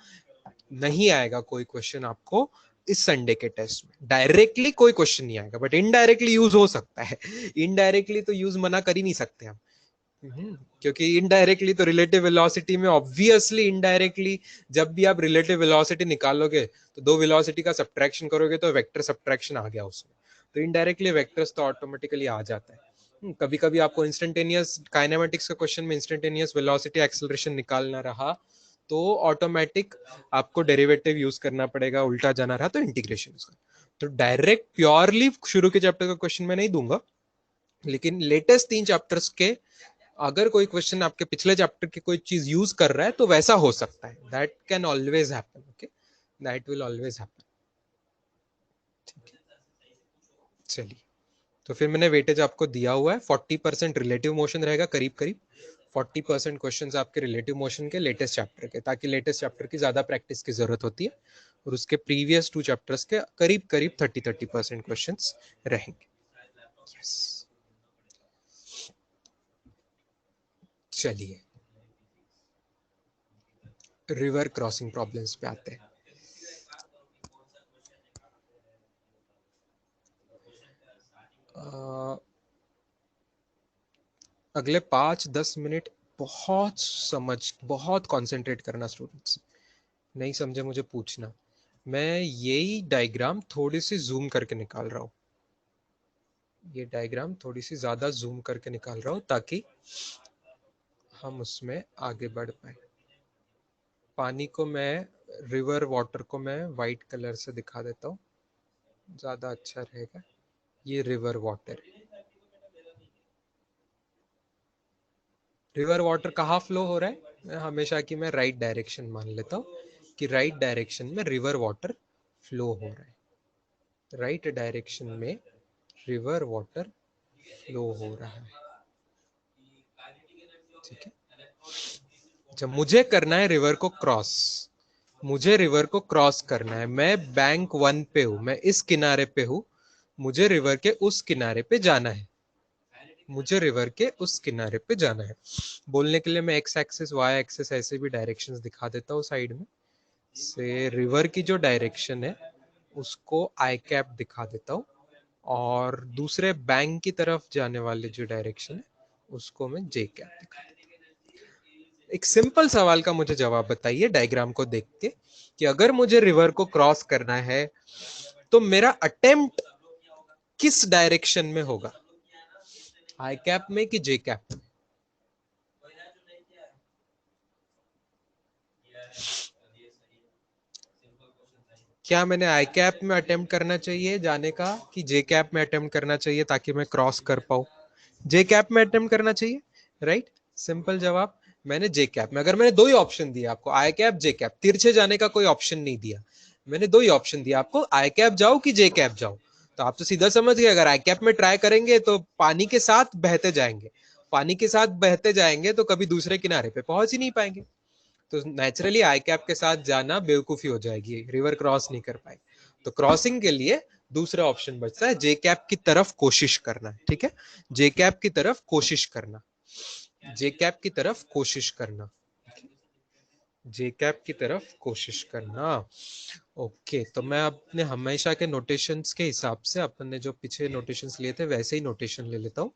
Speaker 1: नहीं आएगा कोई क्वेश्चन आपको इस संडे के टेस्ट में। डायरेक्टली कोई क्वेश्चन नहीं आएगा, बट इनडायरेक्टली यूज हो सकता है। इनडायरेक्टली तो यूज मना कर ही नहीं सकते हम, क्योंकि इनडायरेक्टली तो रिलेटिव वेलोसिटी में ऑब्वियसली इनडायरेक्टली जब भी आप रिलेटिव वेलोसिटी निकालोगे तो दो वेलोसिटी का सब्ट्रैक्शन करोगे तो वेक्टर सब्ट्रैक्शन आ गया उसमें, तो इनडायरेक्टली वेक्टर्स तो ऑटोमेटिकली आ जाता है। कभी कभी आपको इंस्टेंटेनियस काइनेमेटिक्स का क्वेश्चन में इंस्टेंटेनियस वेलोसिटी एक्सेलरेशन निकालना रहा तो ऑटोमेटिक आपको डेरिवेटिव यूज करना पड़ेगा, उल्टा जाना रहा तो इंटीग्रेशन यूज करना। तो डायरेक्ट प्योरली शुरू के चैप्टर का क्वेश्चन मैं नहीं दूंगा, लेकिन लेटेस्ट 3 चैप्टर्स के अगर कोई क्वेश्चन आपके पिछले चैप्टर की कोई चीज यूज कर रहा है तो वैसा हो सकता है, that can always happen. Okay, that will always happen. ठीक है, चलिए, तो फिर मैंने वेटेज आपको दिया हुआ है, 40% रिलेटिव मोशन रहेगा करीब करीब, 40% क्वेश्चंस आपके रिलेटिव मोशन के लेटेस्ट चैप्टर के, ताकि लेटेस्ट चैप्टर की ज्यादा प्रैक्टिस की जरूरत होती है, और उसके प्रीवियस 2 चैप्टर्स के करीब करीब 30% क्वेश्चंस रहेंगे। यस, चलिए रिवर क्रॉसिंग प्रॉब्लम्स पे आते हैं। अगले 5-10 मिनट बहुत कंसंट्रेट करना स्टूडेंट्स, नहीं समझे मुझे पूछना। मैं यही डायग्राम थोड़ी सी जूम करके निकाल रहा हूँ, ये डायग्राम थोड़ी सी ज्यादा जूम करके निकाल रहा हूँ ताकि हम उसमें आगे बढ़ पाए। पानी को मैं, रिवर वाटर को मैं वाइट कलर से दिखा देता हूँ, ज्यादा अच्छा रहेगा। ये रिवर वाटर, रिवर वाटर कहाँ फ्लो हो रहा है, मैं हमेशा की मैं राइट डायरेक्शन मान लेता हूँ कि राइट डायरेक्शन में रिवर वाटर फ्लो हो रहा है, राइट डायरेक्शन में रिवर वाटर फ्लो हो रहा है। ठीक है, जब मुझे करना है रिवर को क्रॉस, मुझे रिवर को क्रॉस करना है, मैं बैंक 1 पे हूं, मैं इस किनारे पे हूं, मुझे रिवर के उस किनारे पे जाना है, मुझे रिवर के उस किनारे पे जाना है। बोलने के लिए मैं एक्स एक्सिस वाई एक्सिस ऐसे भी डायरेक्शंस दिखा देता हूँ साइड में से, रिवर की जो डायरेक्शन है उसको आई कैप दिखा देता हूँ, और दूसरे बैंक की तरफ जाने वाले जो डायरेक्शन है उसको मैं जे कैप दिखा देता हूँ। एक सिंपल सवाल का मुझे जवाब बताइए डायग्राम को देख के, कि अगर मुझे रिवर को क्रॉस करना है तो मेरा अटेम्प्ट किस डायरेक्शन में होगा, आई कैप में कि जे कैप में? क्या मैंने आई कैप में अटेम्प्ट करना चाहिए जाने का कि जे कैप में अटेम्प्ट करना चाहिए ताकि मैं क्रॉस कर पाऊं? जे कैप में अटेम्प्ट करना चाहिए, राइट? सिंपल जवाब, मैंने जे कैप में, अगर मैंने दो ही ऑप्शन दिया आपको, आई कैप जे कैप, तिरछे जाने का कोई ऑप्शन नहीं दिया, मैंने दो ही ऑप्शन दिया आपको, आई कैप जाओ कि जे कैप जाओ, तो आप तो सीधा समझ गए अगर आई कैप में ट्राई करेंगे तो पानी के साथ बहते जाएंगे, पानी के साथ बहते जाएंगे तो कभी दूसरे किनारे पे पहुंच ही नहीं पाएंगे, तो नेचुरली आई कैप के साथ जाना बेवकूफी हो जाएगी, रिवर क्रॉस नहीं कर पाएंगे। तो क्रॉसिंग के लिए दूसरा ऑप्शन बचता है, जे कैप की तरफ कोशिश करना, ठीक है, जे कैप की तरफ कोशिश करना, जे कैप की तरफ कोशिश करना, जे कैप की तरफ कोशिश करना। ओके, तो मैं अपने हमेशा के नोटेशंस के हिसाब से, अपन ने जो पीछे नोटेशंस लिए थे वैसे ही नोटेशन ले लेता हूं।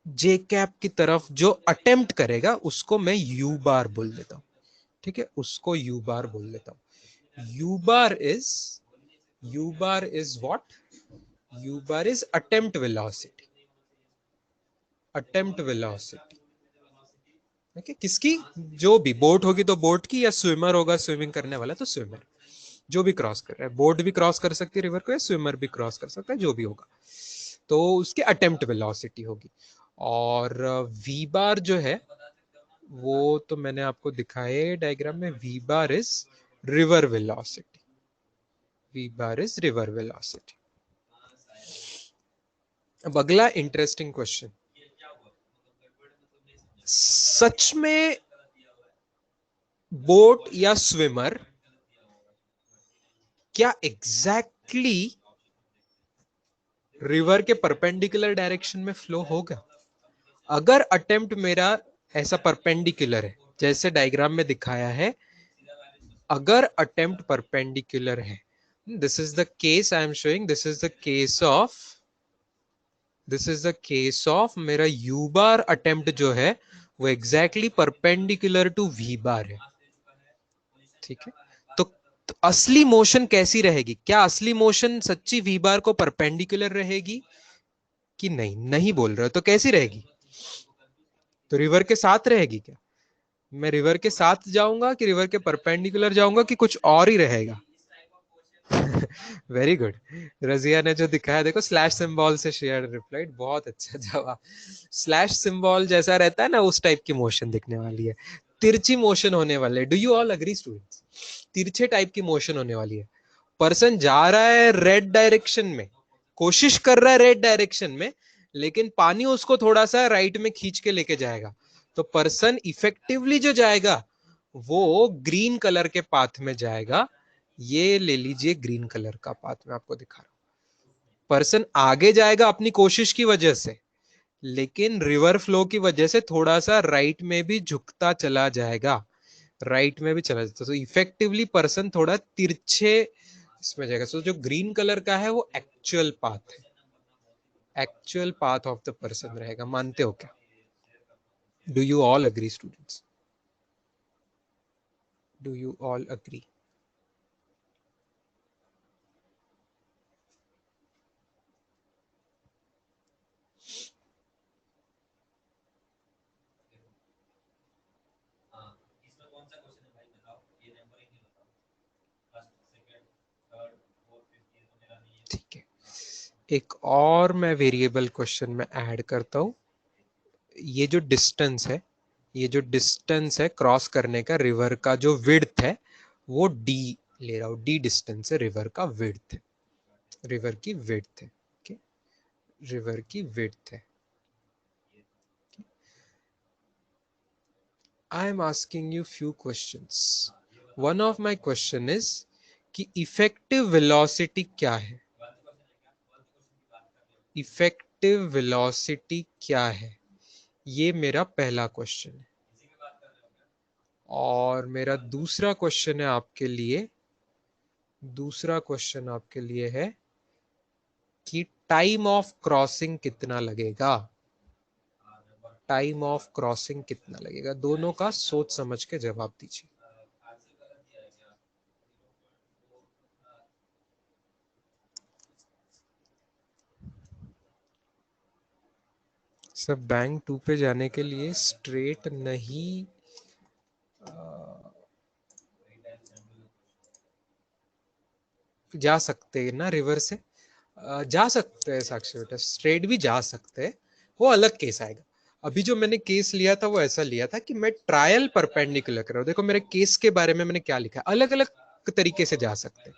Speaker 1: जे कैप की तरफ जो अटेम्प्ट करेगा उसको मैं यू बार बोल देता हूं, ठीक है, उसको यू बार बोल देता हूं। You bar is what, you bar is attempt velocity, attempt velocity. Okay, किसकी, जो भी बोट होगी तो बोट की, या स्विमर होगा स्विमिंग करने वाला तो स्विमर, जो भी क्रॉस कर रहा है, बोट भी क्रॉस कर सकती है रिवर को, या स्विमर भी क्रॉस कर सकता है, जो भी होगा, तो उसके अटेम्प्ट वेलोसिटी होगी। और वी बार जो है वो तो मैंने आपको दिखाया डायग्राम में, v bar is river velocity, v bar is river velocity. अब अगला इंटरेस्टिंग क्वेश्चन, सच में बोट या स्विमर क्या एग्जैक्टली रिवर के परपेंडिकुलर डायरेक्शन में फ्लो होगा? अगर अटेम्प्ट मेरा ऐसा परपेंडिकुलर है जैसे डायग्राम में दिखाया है, अगर अटेम्प्ट परपेंडिकुलर है, this is the case I am showing, this is the case of मेरा यू बार अटेम्प्ट जो है वो एग्जैक्टली परपेंडिकुलर टू वी बार है, ठीक है। तो असली मोशन कैसी रहेगी? क्या असली मोशन सच्ची वी बार को परपेंडिकुलर रहेगी कि नहीं? नहीं बोल रहे हो तो कैसी रहेगी? तो रिवर के साथ रहेगी क्या? मैं रिवर के साथ जाऊंगा कि रिवर के परपेंडिकुलर जाऊंगा कि कुछ और ही रहेगा? वेरी गुड, रजिया ने जो दिखाया, देखो स्लैश सिंबल से शेयर रिप्लाइड, बहुत अच्छा जवाब। स्लैश सिंबल जैसा रहता है ना, उस टाइप की मोशन दिखने वाली है, तिरछी मोशन होने वाले। Do you all agree students? तिरछे टाइप की मोशन होने वाली है। पर्सन जा रहा है रेड डायरेक्शन में, कोशिश कर रहा है रेड डायरेक्शन में, लेकिन पानी उसको थोड़ा सा राइट में खींच के लेके जाएगा, तो पर्सन इफेक्टिवली जो जाएगा वो ग्रीन कलर के पाथ में जाएगा। ये ले लीजिए ग्रीन कलर का पाथ मैं आपको दिखा रहा हूं। पर्सन आगे जाएगा अपनी कोशिश की वजह से, लेकिन रिवर फ्लो की वजह से थोड़ा सा राइट में भी झुकता चला जाएगा, राइट में भी चला जाता है, तो इफेक्टिवली पर्सन थोड़ा तिरछे इसमें जाएगा। तो जो ग्रीन कलर का है वो एक्चुअल पाथ है, actual path of the person रहेगा। मानते हो क्या? Do you all agree students? Do you all agree? ठीक है, एक और मैं वेरिएबल क्वेश्चन में ऐड करता हूं। ये जो डिस्टेंस है, ये जो डिस्टेंस है क्रॉस करने का, रिवर का जो विड्थ है वो डी ले रहा हूं, डी डिस्टेंस है रिवर का विड्थ है, रिवर की विड्थ है, okay? रिवर की विड्थ है। I am asking you few questions. One of my question is कि इफेक्टिव वेलोसिटी क्या है? इफेक्टिव वेलोसिटी क्या है, ये मेरा पहला क्वेश्चन है। और मेरा दूसरा क्वेश्चन है आपके लिए, दूसरा क्वेश्चन आपके लिए है कि टाइम ऑफ क्रॉसिंग कितना लगेगा? टाइम ऑफ क्रॉसिंग कितना लगेगा? दोनों का सोच समझ के जवाब दीजिए। सब बैंक 2 पे जाने के लिए स्ट्रेट नहीं जा सकते ना रिवर से? जा सकते हैं साक्षी बेटा, स्ट्रेट भी जा सकते हैं, वो अलग केस आएगा। अभी जो मैंने केस लिया था वो ऐसा लिया था कि मैं ट्रायल परपेंडिकुलर कर रहा हूँ। देखो मेरे केस के बारे में मैंने क्या लिखा है, अलग अलग तरीके से जा सकते हैं।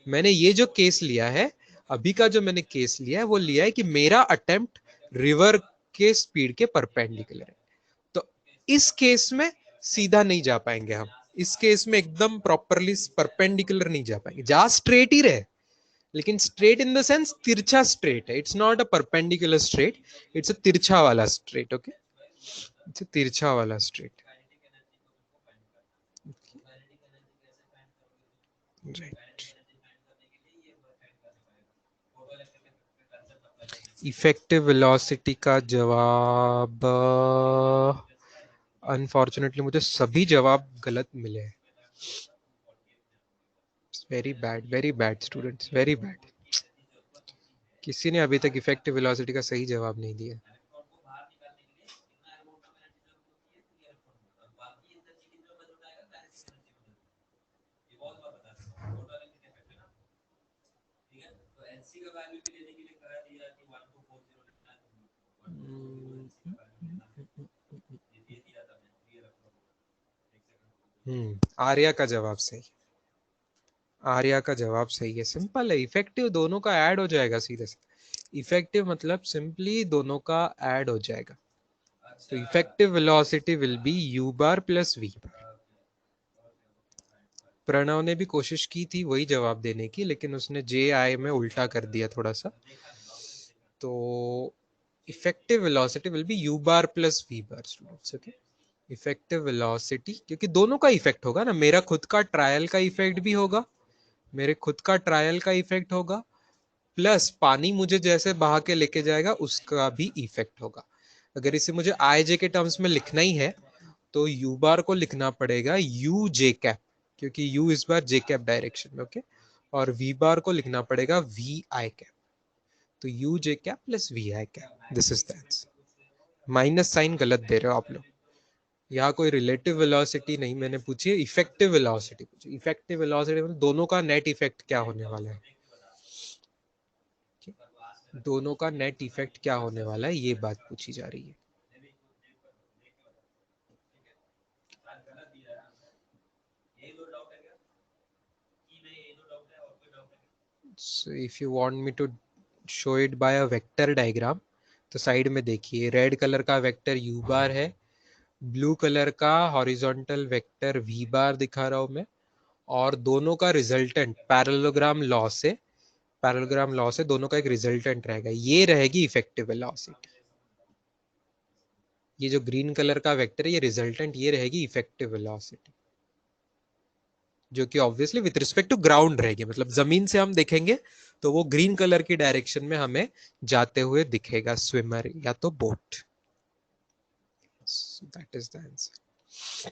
Speaker 1: मैंने ये जो केस लिया है, अभी का जो मैंने केस लिया है वो लिया है कि मेरा अटेम्प्ट रिवर के स्पीड के परपेंडिकुलर है। तो इस केस में सीधा नहीं जा पाएंगे हम, इस केस में एकदम प्रॉपरली परपेंडिकुलर नहीं जा पाएंगे, जा स्ट्रेट ही रहे, लेकिन स्ट्रेट इन द सेंस तिरछा स्ट्रेट है, it's not a perpendicular straight, it's a तिरछा वाला स्ट्रेट, ओके, इट्स अ तिरछा वाला स्ट्रेट, राइट। इफेक्टिव वेलोसिटी का जवाब, अनफॉर्चुनेटली मुझे सभी जवाब गलत मिले हैं। Very bad students, very bad. किसी ने अभी तक इफेक्टिव वेलोसिटी का सही जवाब नहीं दिया। आर्या का जवाब सही। आर्या का जवाब सही है, सिंपल है, इफेक्टिव दोनों का ऐड हो जाएगा सीधे से। इफेक्टिव मतलब सिंपली दोनों का ऐड हो जाएगा। तो effective velocity will be u bar plus v बार। प्रणव ने भी कोशिश की थी वही जवाब देने की, लेकिन उसने जे आई में उल्टा कर दिया थोड़ा सा। तो effective velocity will be u bar plus v bar students. Okay, effective velocity, क्योंकि दोनों का इफेक्ट होगा ना, मेरा खुद का ट्रायल का इफेक्ट भी होगा, मेरे खुद का ट्रायल का इफेक्ट होगा, प्लस पानी मुझे जैसे बहा के लेके जाएगा उसका भी इफेक्ट होगा। अगर इसे मुझे आई जे के टर्म्स में लिखना ही है तो u बार को लिखना पड़ेगा u j कैप, क्योंकि u इस बार j कैप डायरेक्शन में। ओके, और v बार को लिखना पड़ेगा v i कैप। तो u j cap plus v i cap, this is the answer. Minus sign गलत दे रहे हो आप लोग, यहाँ कोई रिलेटिव वेलोसिटी नहीं मैंने पूछी है, इफेक्टिव वेलोसिटी पूछी। इफेक्टिव वेलोसिटी मतलब दोनों का नेट इफेक्ट क्या होने वाला है, दोनों का नेट इफेक्ट क्या होने वाला है, ये बात पूछी जा रही है। So if you want me to show it by a vector diagram, तो साइड में देखिए, रेड कलर का वेक्टर u बार है, ब्लू कलर का हॉरिजॉन्टल वेक्टर v बार दिखा रहा हूं मैं, और दोनों का रिजल्टेंट पैरेललोग्राम लॉ से दोनों का एक रिजल्टेंट रहेगा, ये रहेगी इफेक्टिव वेलोसिटी। ये जो ग्रीन कलर का वेक्टर है ये रिजल्टेंट, ये रहेगी इफेक्टिव वेलोसिटी, जो कि obviously with respect to ground रहेगी, मतलब जमीन से हम देखेंगे तो वो ग्रीन कलर की डायरेक्शन में हमें जाते हुए दिखेगा, स्विमर या तो boat. That is the answer.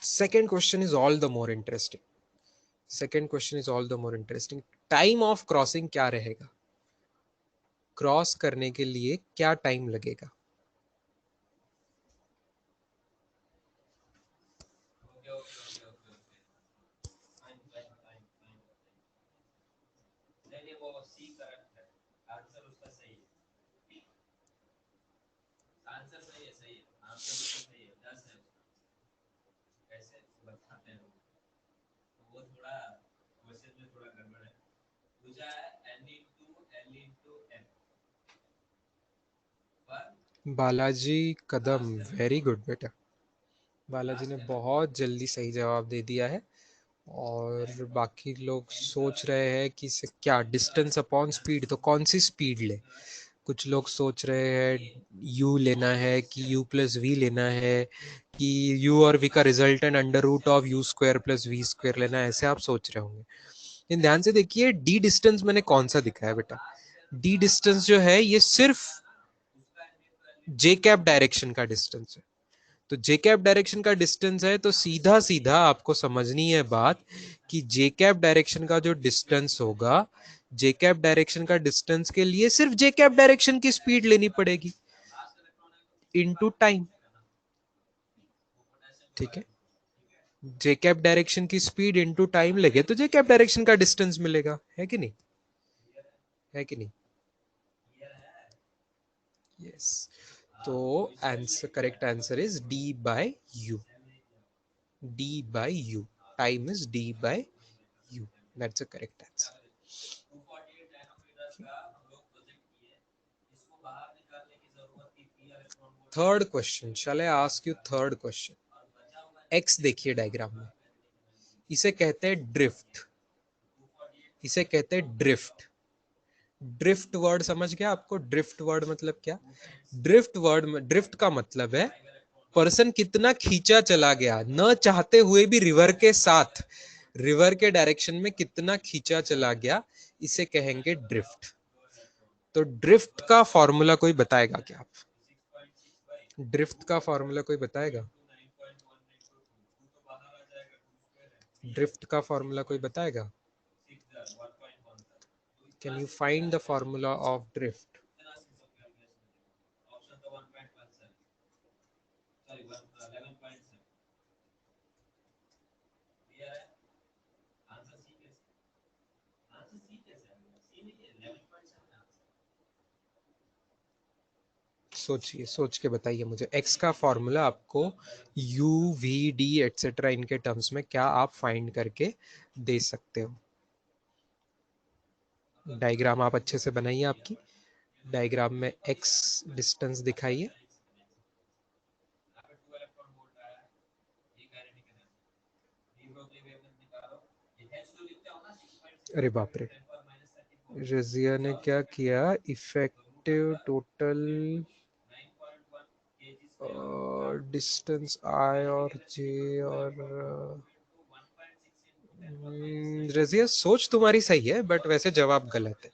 Speaker 1: Second question is all the more interesting. Second question is all the more interesting. Time of crossing क्या रहेगा, क्रॉस करने के लिए क्या टाइम लगेगा? बालाजी कदम, वेरी गुड बेटा, बालाजी ने बहुत जल्दी सही जवाब दे दिया है। और बाकी लोग सोच रहे हैं कि क्या डिस्टेंस अपॉन स्पीड, तो कौन सी स्पीड ले? कुछ लोग सोच रहे हैं u लेना है कि u प्लस वी लेना है, कि u और v का resultant under root of u square plus v square लेना है, ऐसे आप सोच रहे होंगे। लेकिन ध्यान से देखिए, d डिस्टेंस मैंने कौन सा दिखाया बेटा, d डिस्टेंस जो है ये सिर्फ j कैप डायरेक्शन का डिस्टेंस है। तो जे कैप डायरेक्शन का डिस्टेंस है, तो सीधा सीधा आपको समझनी है बात कि जे कैप डायरेक्शन का जो डिस्टेंस होगा, जे कैप डायरेक्शन का डिस्टेंस के लिए सिर्फ जे कैप डायरेक्शन की स्पीड लेनी पड़ेगी इनटू टाइम। ठीक है, जे कैप डायरेक्शन की स्पीड इनटू टाइम लगे तो जे कैप डायरेक्शन का डिस्टेंस मिलेगा, है कि नहीं, है कि नहीं? यस, तो answer, correct answer is d by u, d by u, time is d by u, that's a correct answer. Third question, shall I ask you third question. X देखिए डायग्राम में, इसे कहते हैं ड्रिफ्ट, इसे कहते हैं ड्रिफ्ट। ड्रिफ्ट वर्ड समझ गया आपको? ड्रिफ्ट वर्ड मतलब क्या? ड्रिफ्ट वर्ड में, ड्रिफ्ट का मतलब है पर्सन कितना खींचा चला गया, न चाहते हुए भी रिवर के साथ, रिवर के डायरेक्शन में कितना खींचा चला गया, इसे कहेंगे ड्रिफ्ट। तो ड्रिफ्ट का फॉर्मूला कोई बताएगा क्या? आप ड्रिफ्ट का फॉर्मूला कोई बताएगा? ड्रिफ्ट का फॉर्मूला कोई बताएगा? Can you find the formula of drift? सोचिए, सोच के बताइए मुझे। एक्स का फॉर्मूला आपको यू वी डी एटसेट्रा इनके टर्म्स में क्या आप फाइंड करके दे सकते हो? डायग्राम आप अच्छे से बनाइए, आपकी डायग्राम में एक्स डिस्टेंस दिखाइए। अरे बाप रे, रजिया ने क्या किया? इफेक्टिव टोटल डिस्टेंस आई और जे और रजिया, सोच तुम्हारी सही है बट वैसे जवाब गलत है।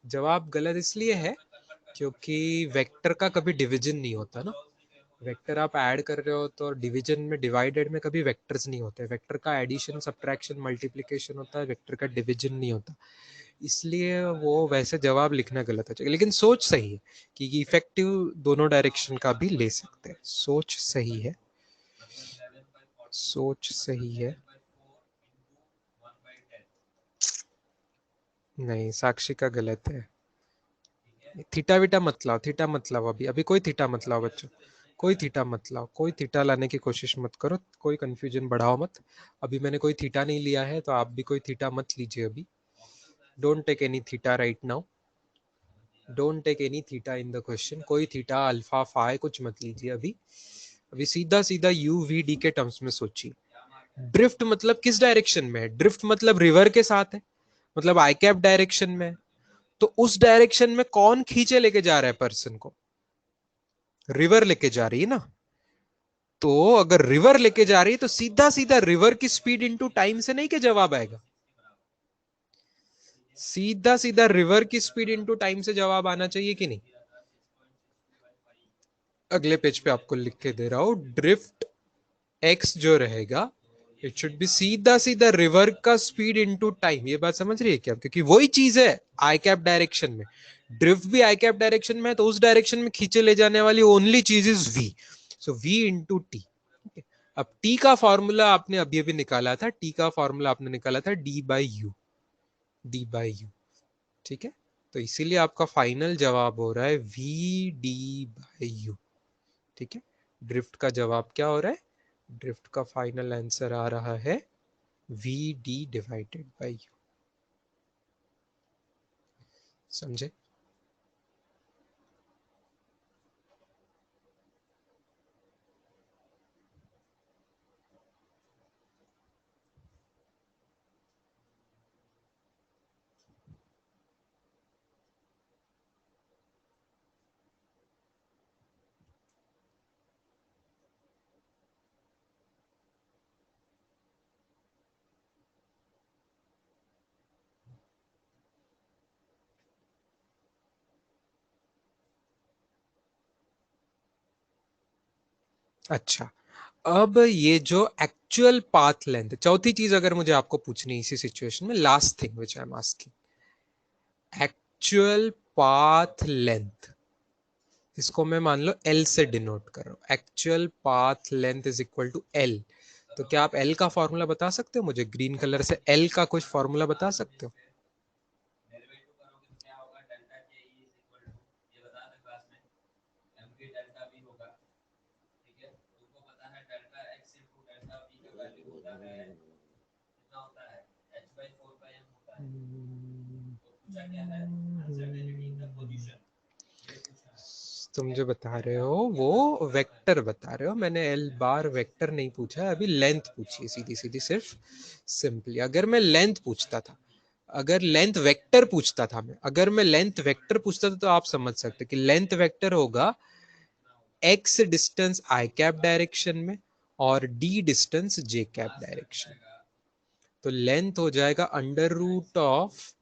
Speaker 1: जवाब गलत इसलिए है क्योंकि वेक्टर का कभी डिवीजन नहीं होता ना। वेक्टर आप ऐड कर रहे हो तो डिवीजन में, डिवाइडेड में कभी वेक्टर्स नहीं होते। वेक्टर का एडिशन, सब्ट्रैक्शन, मल्टीप्लिकेशन होता है, वेक्टर का डिवीजन नहीं होता। इसलिए वो वैसे जवाब लिखना गलत है, लेकिन सोच सही है कि इफेक्टिव दोनों डायरेक्शन का भी ले सकते हैं। सोच सही है, सोच सही है। नहीं, साक्षी का गलत है। थीटा विटा मत लाओ, थीटा मत लाओ, अभी अभी कोई थीटा मत लाओ बच्चों, कोई थीटा मत लाओ, कोई थीटा लाने की कोशिश मत करो, कोई कंफ्यूजन बढ़ाओ मत। अभी मैंने कोई थीटा नहीं लिया है तो आप भी कोई थीटा मत लीजिए अभी। Don't take any theta right now, don't take any theta in the question. कोई थीटा अल्फा फाई कुछ मत लीजिए अभी। अभी सीधा सीधा यू वी डी के टर्म्स में सोचिए। ड्रिफ्ट मतलब किस डायरेक्शन में है? ड्रिफ्ट मतलब रिवर के साथ है, मतलब आई कैप डायरेक्शन में है। तो उस डायरेक्शन में कौन खींचे लेके जा रहा है पर्सन को? रिवर लेके जा रही है ना। तो अगर रिवर लेके जा रही है तो सीधा सीधा रिवर की स्पीड इनटू टाइम से नहीं के जवाब आएगा? सीधा सीधा रिवर की स्पीड इनटू टाइम से जवाब आना चाहिए कि नहीं? अगले पेज पे आपको लिख के दे रहा हूं, ड्रिफ्ट एक्स जो रहेगा इट शुड बी सीधा सीधा रिवर का स्पीड इनटू टाइम। ये बात समझ रही है क्या? क्योंकि वही चीज है आई कैप डायरेक्शन में, ड्रिफ्ट भी आई कैप डायरेक्शन में है, तो उस डायरेक्शन में खींचे ले जाने वाली ओनली चीज is v. So v into t. अब टी का फॉर्मूला आपने अभी अभी निकाला था, टी का फॉर्मूला आपने निकाला था D by you, D by you. ठीक है, तो इसीलिए आपका फाइनल जवाब हो रहा है वी डी बाई यू। ठीक है, ड्रिफ्ट का जवाब क्या हो रहा है? ड्रिफ्ट का फाइनल आंसर आ रहा है v d divided by u. समझे? अच्छा, अब ये जो एक्चुअल पाथ लेंथ, चौथी चीज अगर मुझे आपको पूछनी है इसी सिचुएशन में, last thing which I am asking, actual path length, इसको मैं मान लो एल से डिनोट कर रहा हूं। Actual path length is equal to l. तो क्या आप एल का फॉर्मूला बता सकते हो मुझे? ग्रीन कलर से एल का कुछ फॉर्मूला बता सकते हो? तुम जो बता रहे हो वो वेक्टर बता रहे हो, मैंने एल बार वेक्टर नहीं पूछा है अभी, लेंथ पूछी है सीधी सीधी सिर्फ। सिंपली अगर मैं लेंथ पूछता था, अगर लेंथ वेक्टर पूछता था मैं, अगर मैं लेंथ वेक्टर पूछता था तो आप समझ सकते कि लेंथ वेक्टर होगा x distance i cap direction में और d distance j cap direction. तो लेंथ हो जाएगा under root of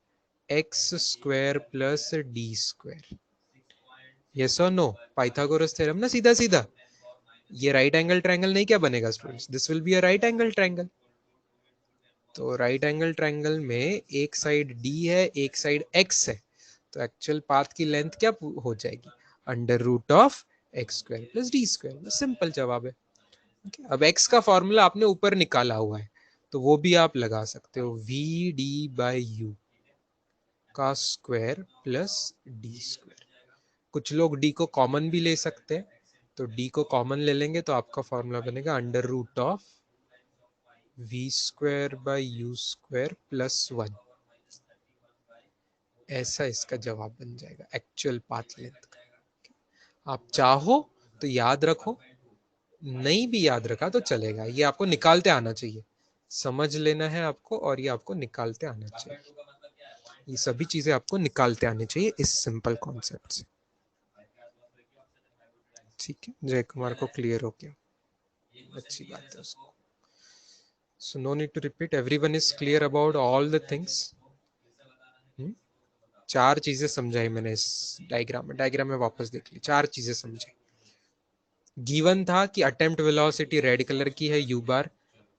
Speaker 1: x square plus d square. Yes or no? Pythagoras theorem ना, सीधा सीधा। ये राइट एंगल ट्रायंगल नहीं क्या बनेगा students? This will be a right angle triangle. तो राइट एंगल ट्रायंगल में एक साइड डी है, एक साइड एक्स है, तो एक्चुअल पाथ की लेंथ क्या हो जाएगी? Under root of x square plus d square. Simple जवाब है। Okay? अब एक्स का फॉर्मूला आपने ऊपर निकाला हुआ है तो वो भी आप लगा सकते हो, वी डी बाई यू। का स्क्वायर प्लस डी स्क्वायर। कुछ लोग डी को कॉमन भी ले सकते हैं, तो डी को कॉमन ले लेंगे तो आपका फॉर्मूला बनेगा under root of v square by u square plus 1। ऐसा इसका जवाब बन जाएगा एक्चुअल पाथ लेंथ का। आप चाहो तो याद रखो, नहीं भी याद रखा तो चलेगा, ये आपको निकालते आना चाहिए, समझ लेना है आपको, और ये आपको निकालते आना चाहिए। ये सभी चीजें आपको निकालते आनी चाहिए इस सिंपल कॉन्सेप्ट से। ठीक है, जय कुमार को क्लियर हो गया, अच्छी बात है उसको। So no need to repeat, everyone is clear about all the things. चार चीजें समझाई मैंने इस डायग्राम में वापस देख ली, चार चीजें समझाई। गिवन था कि अटेम्प्ट वेलोसिटी रेड कलर की है u बार,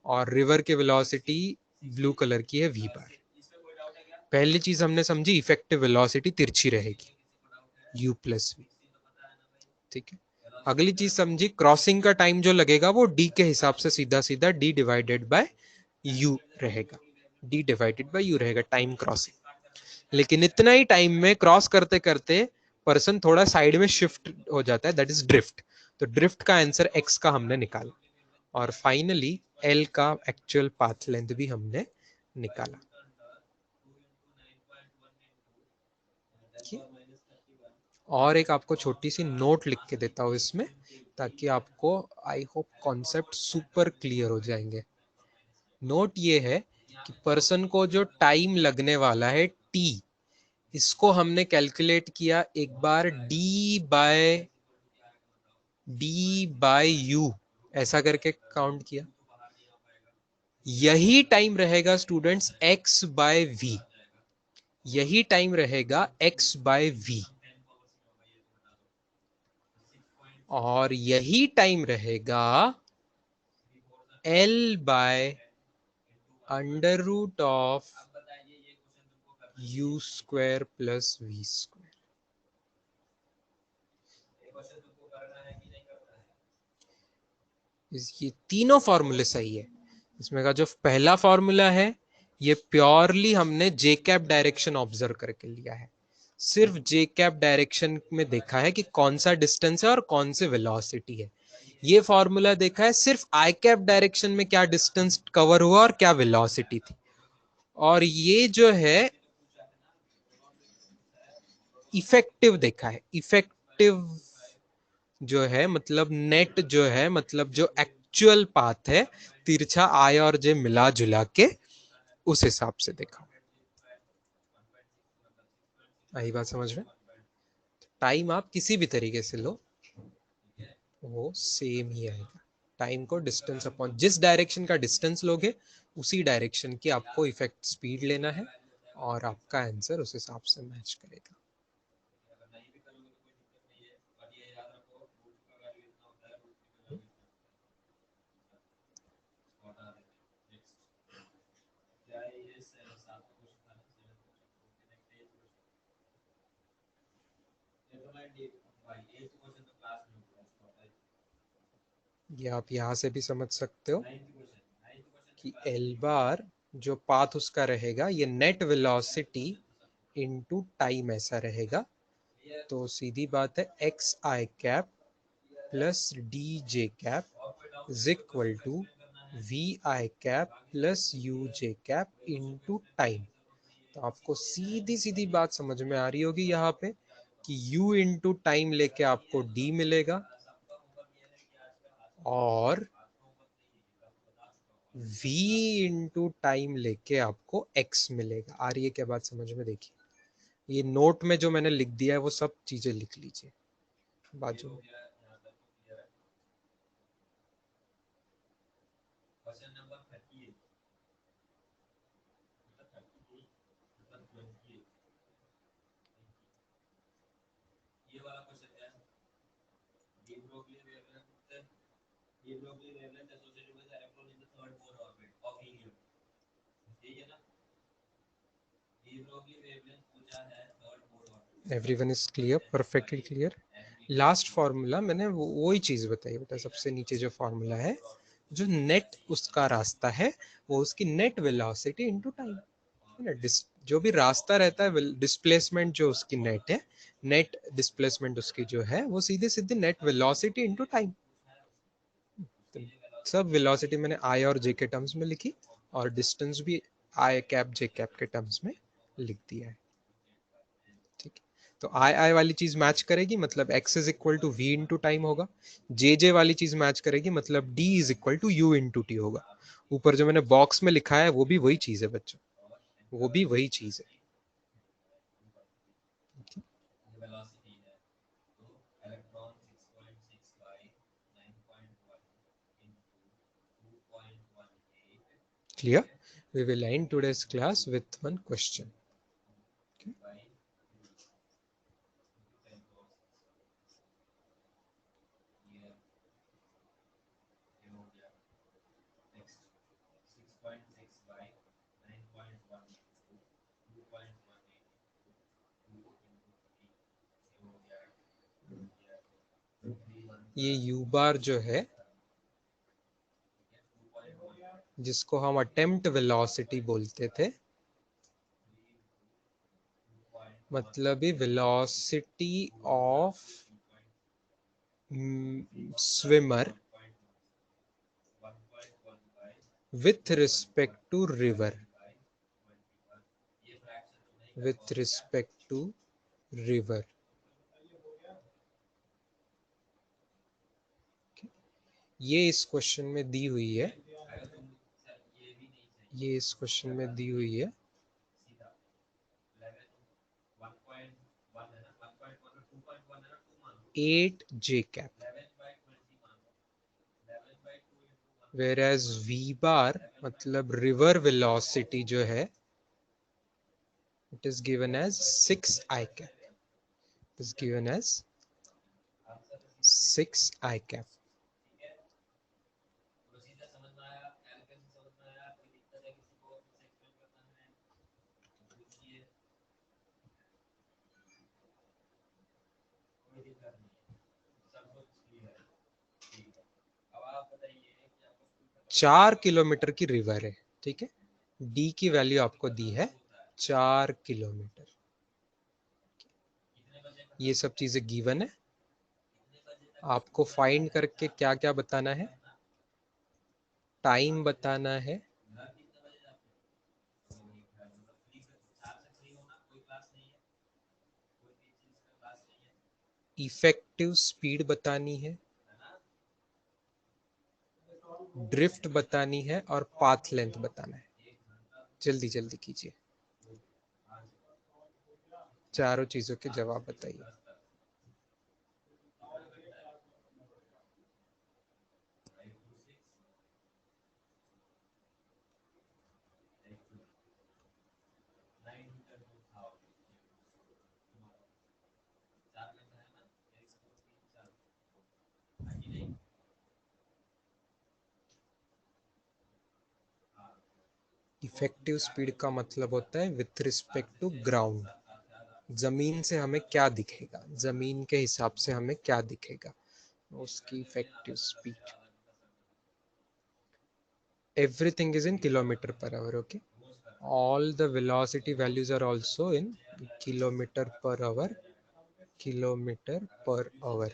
Speaker 1: और रिवर की वेलोसिटी ब्लू कलर की है v बार। पहली चीज हमने समझी, इफेक्टिव वेलोसिटी तिरछी रहेगी u प्लस v। ठीक है, अगली चीज समझी, क्रॉसिंग का टाइम जो लगेगा वो d के हिसाब से सीधा सीधा d डिवाइडेड बाय u रहेगा, d डिवाइडेड बाय u रहेगा टाइम क्रॉसिंग। लेकिन इतना ही टाइम में क्रॉस करते करते पर्सन थोड़ा साइड में शिफ्ट हो जाता है, दैट इज ड्रिफ्ट। तो ड्रिफ्ट का आंसर x का हमने निकाला, और फाइनली l का एक्चुअल पाथ लेंथ भी हमने निकाला। और एक आपको छोटी सी नोट लिख के देता हूं इसमें, ताकि आपको I hope concept super clear हो जाएंगे। नोट ये है कि पर्सन को जो टाइम लगने वाला है t, इसको हमने कैलकुलेट किया एक बार d बाय u ऐसा करके काउंट किया। यही टाइम रहेगा स्टूडेंट्स x बाय v, यही टाइम रहेगा x बाय v, और यही टाइम रहेगा l by under root of u square plus v square. ये तीनों फॉर्मूले सही है। इसमें का जो पहला फॉर्मूला है ये प्योरली हमने जे कैप डायरेक्शन ऑब्जर्व करके लिया है, सिर्फ जे कैप डायरेक्शन में देखा है कि कौन सा डिस्टेंस है और कौन से वेलोसिटी है। ये फॉर्मूला देखा है सिर्फ आई कैप डायरेक्शन में क्या डिस्टेंस कवर हुआ और क्या वेलोसिटी थी। और ये जो है इफेक्टिव देखा है, इफेक्टिव जो है मतलब नेट जो है मतलब जो एक्चुअल पाथ है तिरछा आई और जे मिला जुला के, उस हिसाब से देखा। आई बात समझ में? टाइम आप किसी भी तरीके से लो वो सेम ही आएगा। टाइम को डिस्टेंस अपॉन जिस डायरेक्शन का डिस्टेंस लोगे उसी डायरेक्शन की आपको इफेक्ट स्पीड लेना है, और आपका आंसर उस हिसाब से मैच करेगा। ये आप यहां से भी समझ सकते हो कि एल बार जो पाथ उसका रहेगा ये नेट वेलोसिटी इनटू टाइम ऐसा रहेगा। तो सीधी बात है x i cap plus d j cap is equal to v i cap plus u j cap into time. तो आपको सीधी सीधी बात समझ में आ रही होगी यहाँ पे कि u इंटू टाइम लेके आपको d मिलेगा, और v इंटू टाइम लेके आपको x मिलेगा। आ रही है क्या बात समझ में? देखिए ये नोट में जो मैंने लिख दिया है वो सब चीजें लिख लीजिए बाजू में। Everyone is clear, perfectly clear. Last formula मैंने वही चीज बताई बेटा, सबसे नीचे जो फॉर्मूला है जो नेट उसका रास्ता है वो उसकी नेट वेलोसिटी इनटू टाइम। है ना, जो भी रास्ता रहता है डिस्प्लेसमेंट जो उसकी नेट है, नेट डिस्प्लेसमेंट उसकी जो है वो सीधे सीधे नेट वेलोसिटी इनटू टाइम। सब वेलोसिटी मैंने आई और जे के टर्म्स में लिखी और डिस्टेंस भी आई कैप जे कैप के टर्म्स में लिख दिया है। ठीक है, तो आई आई वाली चीज मैच करेगी मतलब x is equal to v into time होगा, जे जे वाली चीज मैच करेगी मतलब d is equal to u into t होगा। ऊपर जो मैंने बॉक्स में लिखा है वो भी वही चीज है बच्चों, वो भी वही चीज है। Clear? We will end today's class with one question. Okay. ये u बार जो है जिसको हम अटेम्प्ट वेलोसिटी बोलते थे, मतलब velocity of swimmer with respect to river, with respect to river। ये इस क्वेश्चन में दी हुई है, ये इस क्वेश्चन में दी हुई है 8 j cap, whereas v bar मतलब रिवर वेलोसिटी जो है it is given as 6 I cap, it is given as 6 I cap। चार किलोमीटर की रिवर है, ठीक है, डी की वैल्यू आपको दी है 4 किलोमीटर। ये सब चीजें गिवन है, आपको फाइंड करके क्या क्या बताना है, टाइम बताना है, इफेक्टिव स्पीड बतानी है, ड्रिफ्ट बतानी है और पाथ लेंथ बताना है। जल्दी जल्दी कीजिए, चारों चीजों के जवाब बताइए। इफेक्टिव स्पीड का मतलब होता है विथ रिस्पेक्ट टू ग्राउंड, जमीन से हमें क्या दिखेगा, जमीन के हिसाब से हमें क्या दिखेगा, उसकी effective speed. Everything is in kilometer per hour, okay, all the velocity values are also in kilometer per hour, kilometer per hour।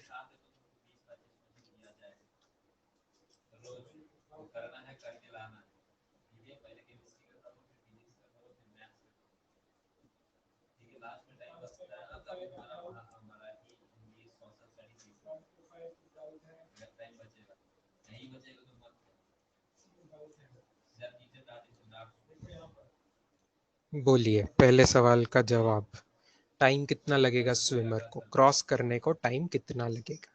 Speaker 1: बोलिए पहले सवाल का जवाब, टाइम कितना लगेगा स्विमर को क्रॉस करने को, टाइम कितना लगेगा?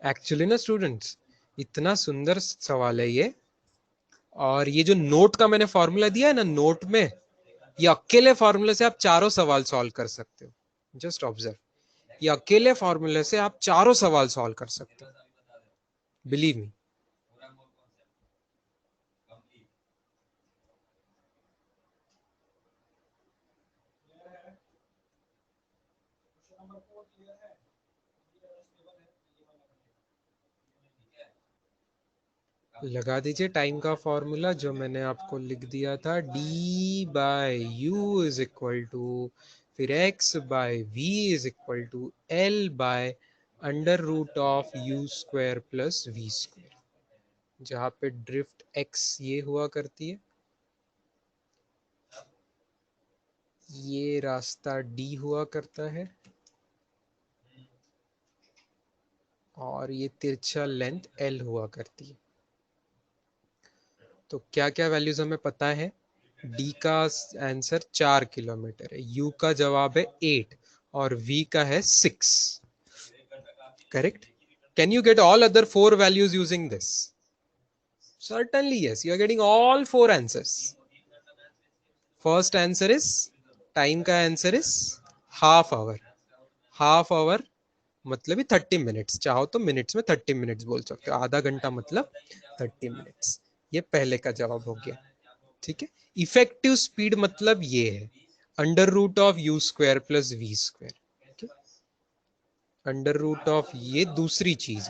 Speaker 1: एक्चुअली ना स्टूडेंट्स, इतना सुंदर सवाल है ये, और ये जो नोट का मैंने फॉर्मूला दिया है ना नोट में, ये अकेले फॉर्मूले से आप चारों सवाल सॉल्व कर सकते हो। जस्ट ऑब्जर्व, ये अकेले फॉर्मूले से आप चारों सवाल सॉल्व कर सकते हो, बिलीव मी। लगा दीजिए टाइम का फॉर्मूला जो मैंने आपको लिख दिया था, d by u is equal to, फिर x by v is equal to l by under root of u square plus v square, जहाँ पे ड्रिफ्ट x ये हुआ करती है, ये रास्ता d हुआ करता है, और ये तिरछा लेंथ l हुआ करती है। तो क्या क्या वैल्यूज हमें पता है? डी का आंसर 4 किलोमीटर है, यू का जवाब है 8 और वी का है 6। Correct? Can you get all other 4 values using this? Certainly yes, you are getting all 4 answers. First answer is, time का answer is half hour. Half hour मतलब ही 30 मिनट्स, चाहो तो मिनट्स में 30 मिनट्स बोल सकते हो, आधा घंटा मतलब 30 मिनट्स। ये पहले का जवाब हो गया। ठीक है, इफेक्टिव स्पीड मतलब ये है under root of u square plus v square. Under root of ये दूसरी चीज,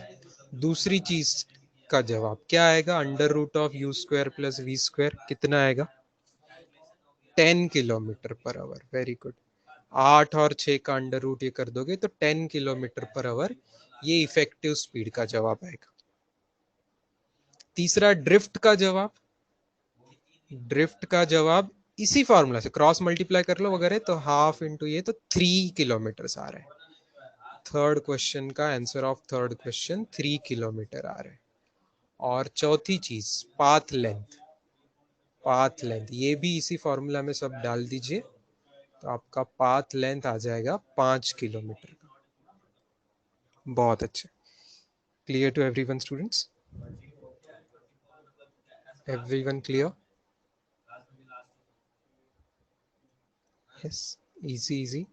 Speaker 1: दूसरी चीज का जवाब क्या आएगा? Under root of u square plus v square कितना आएगा? 10 kilometre per hour. Very good. 8 और 6 का अंडर रूट ये कर दोगे तो 10 किलोमीटर पर आवर, ये इफेक्टिव स्पीड का जवाब आएगा। तीसरा ड्रिफ्ट का जवाब, ड्रिफ्ट का जवाब इसी फॉर्मूला से क्रॉस मल्टीप्लाई कर लो वगैरह, तो हाफ इंटू ये तो 3 किलोमीटर आ रहा है। थर्ड क्वेश्चन का answer of third question 3 kilometre आ रहा है। और चौथी चीज पाथ लेंथ, पाथ लेंथ ये भी इसी फॉर्मूला में सब डाल दीजिए, तो आपका पाथ लेंथ आ जाएगा 5 किलोमीटर का। बहुत अच्छा। Clear to everyone students? Everyone clear? Yes, easy easy.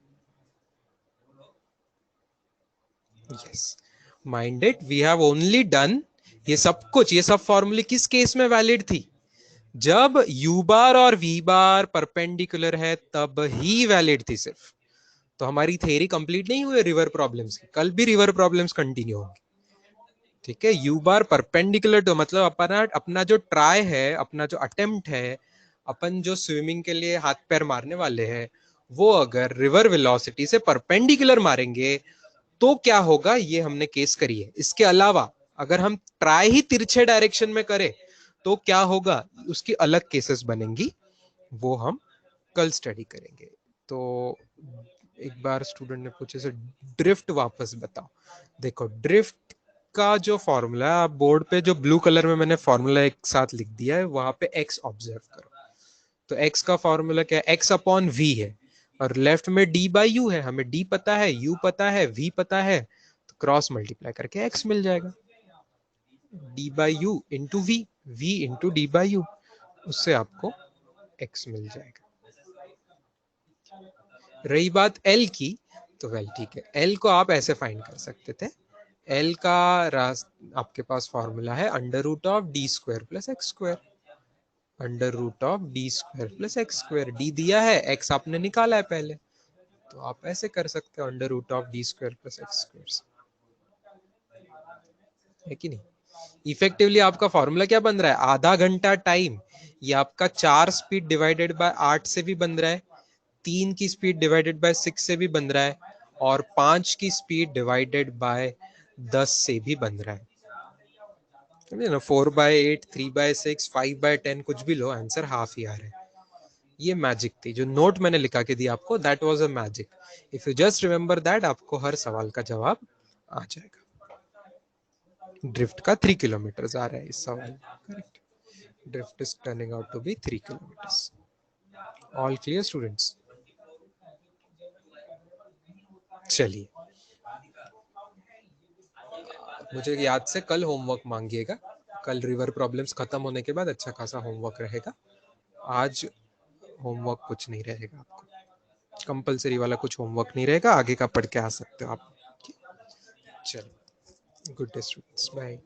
Speaker 1: Yes, minded we have only done ये सब कुछ, ये सब फॉर्मूले किस केस में वैलिड थी? जब u बार और v बार परपेंडिकुलर है तब ही वैलिड थी सिर्फ। तो हमारी थ्योरी कंप्लीट नहीं हुई रिवर प्रॉब्लम्स की, कल भी रिवर प्रॉब्लम्स कंटिन्यू होंगे। ठीक है, u बार परपेंडिकुलर तो मतलब अपना अपना जो ट्राई है, अपना जो अटेम्प्ट है, अपन जो स्विमिंग के लिए हाथ पैर मारने वाले हैं, वो अगर रिवर वेलोसिटी से परपेंडिकुलर मारेंगे तो क्या होगा, ये हमने केस करी है। इसके अलावा अगर हम ट्राई ही तिरछे डायरेक्शन में करें तो क्या होगा, उसकी अलग केसेस बनेंगी, वो हम कल स्टडी करेंगे। तो एक बार स्टूडेंट ने पूछे से ड्रिफ्ट वापस बताओ। देखो ड्रिफ्ट का जो फॉर्मूला है, आप बोर्ड पे जो ब्लू कलर में मैंने फॉर्मूला एक साथ लिख दिया है, वहां पे x ऑब्जर्व करो। तो x का फॉर्मूला क्या है? x अपॉन v है, और लेफ्ट में d बाई यू है। हमें d पता है, u पता है, v पता है, तो क्रॉस मल्टीप्लाई करके x मिल जाएगा। d by u into v, v into d by u, उससे आपको x मिल जाएगा। रही बात L की, तो वेल ठीक है, L को आप ऐसे फाइंड कर सकते थे। L का आपके पास फॉर्मूला है under root of d square plus x square. Under root of d square plus x square, d दिया है, एक्स आपने निकाला है पहले, तो आप ऐसे कर सकते हो under root of d square plus x square, है कि नहीं? इफेक्टिवली आपका फॉर्मूला क्या बन रहा है? आधा घंटा टाइम, ये आपका 4 स्पीड डिवाइडेड बाय 8 से भी बन रहा है, 3 की स्पीड डिवाइडेड बाय 6 से भी बन रहा है, और 5 की स्पीड डिवाइडेड बाय 10 से भी बन रहा है। समझे ना? 4/8, 3/6, 5/10 कुछ भी लो, आंसर हाफ ही आ रहा है। ये मैजिक थी, जो नोट मैंने लिखा के दिया आपको, that was a magic. If you just remember that, आपको हर सवाल का जवाब आ जाएगा। ड्रिफ्ट का 3 किलोमीटर आ रहा है इस सवाल। Correct, drift is turning out to be 3 kilometres. All clear students? चलिए, मुझे याद से कल होमवर्क मांगिएगा। कल रिवर प्रॉब्लम्स खत्म होने के बाद अच्छा खासा होमवर्क रहेगा। आज होमवर्क कुछ नहीं रहेगा आपको, कंपलसरी वाला कुछ होमवर्क नहीं रहेगा, आगे का पढ़ के आ सकते हो आप। चलो, गुड डे स्टूडेंट्स, बाय।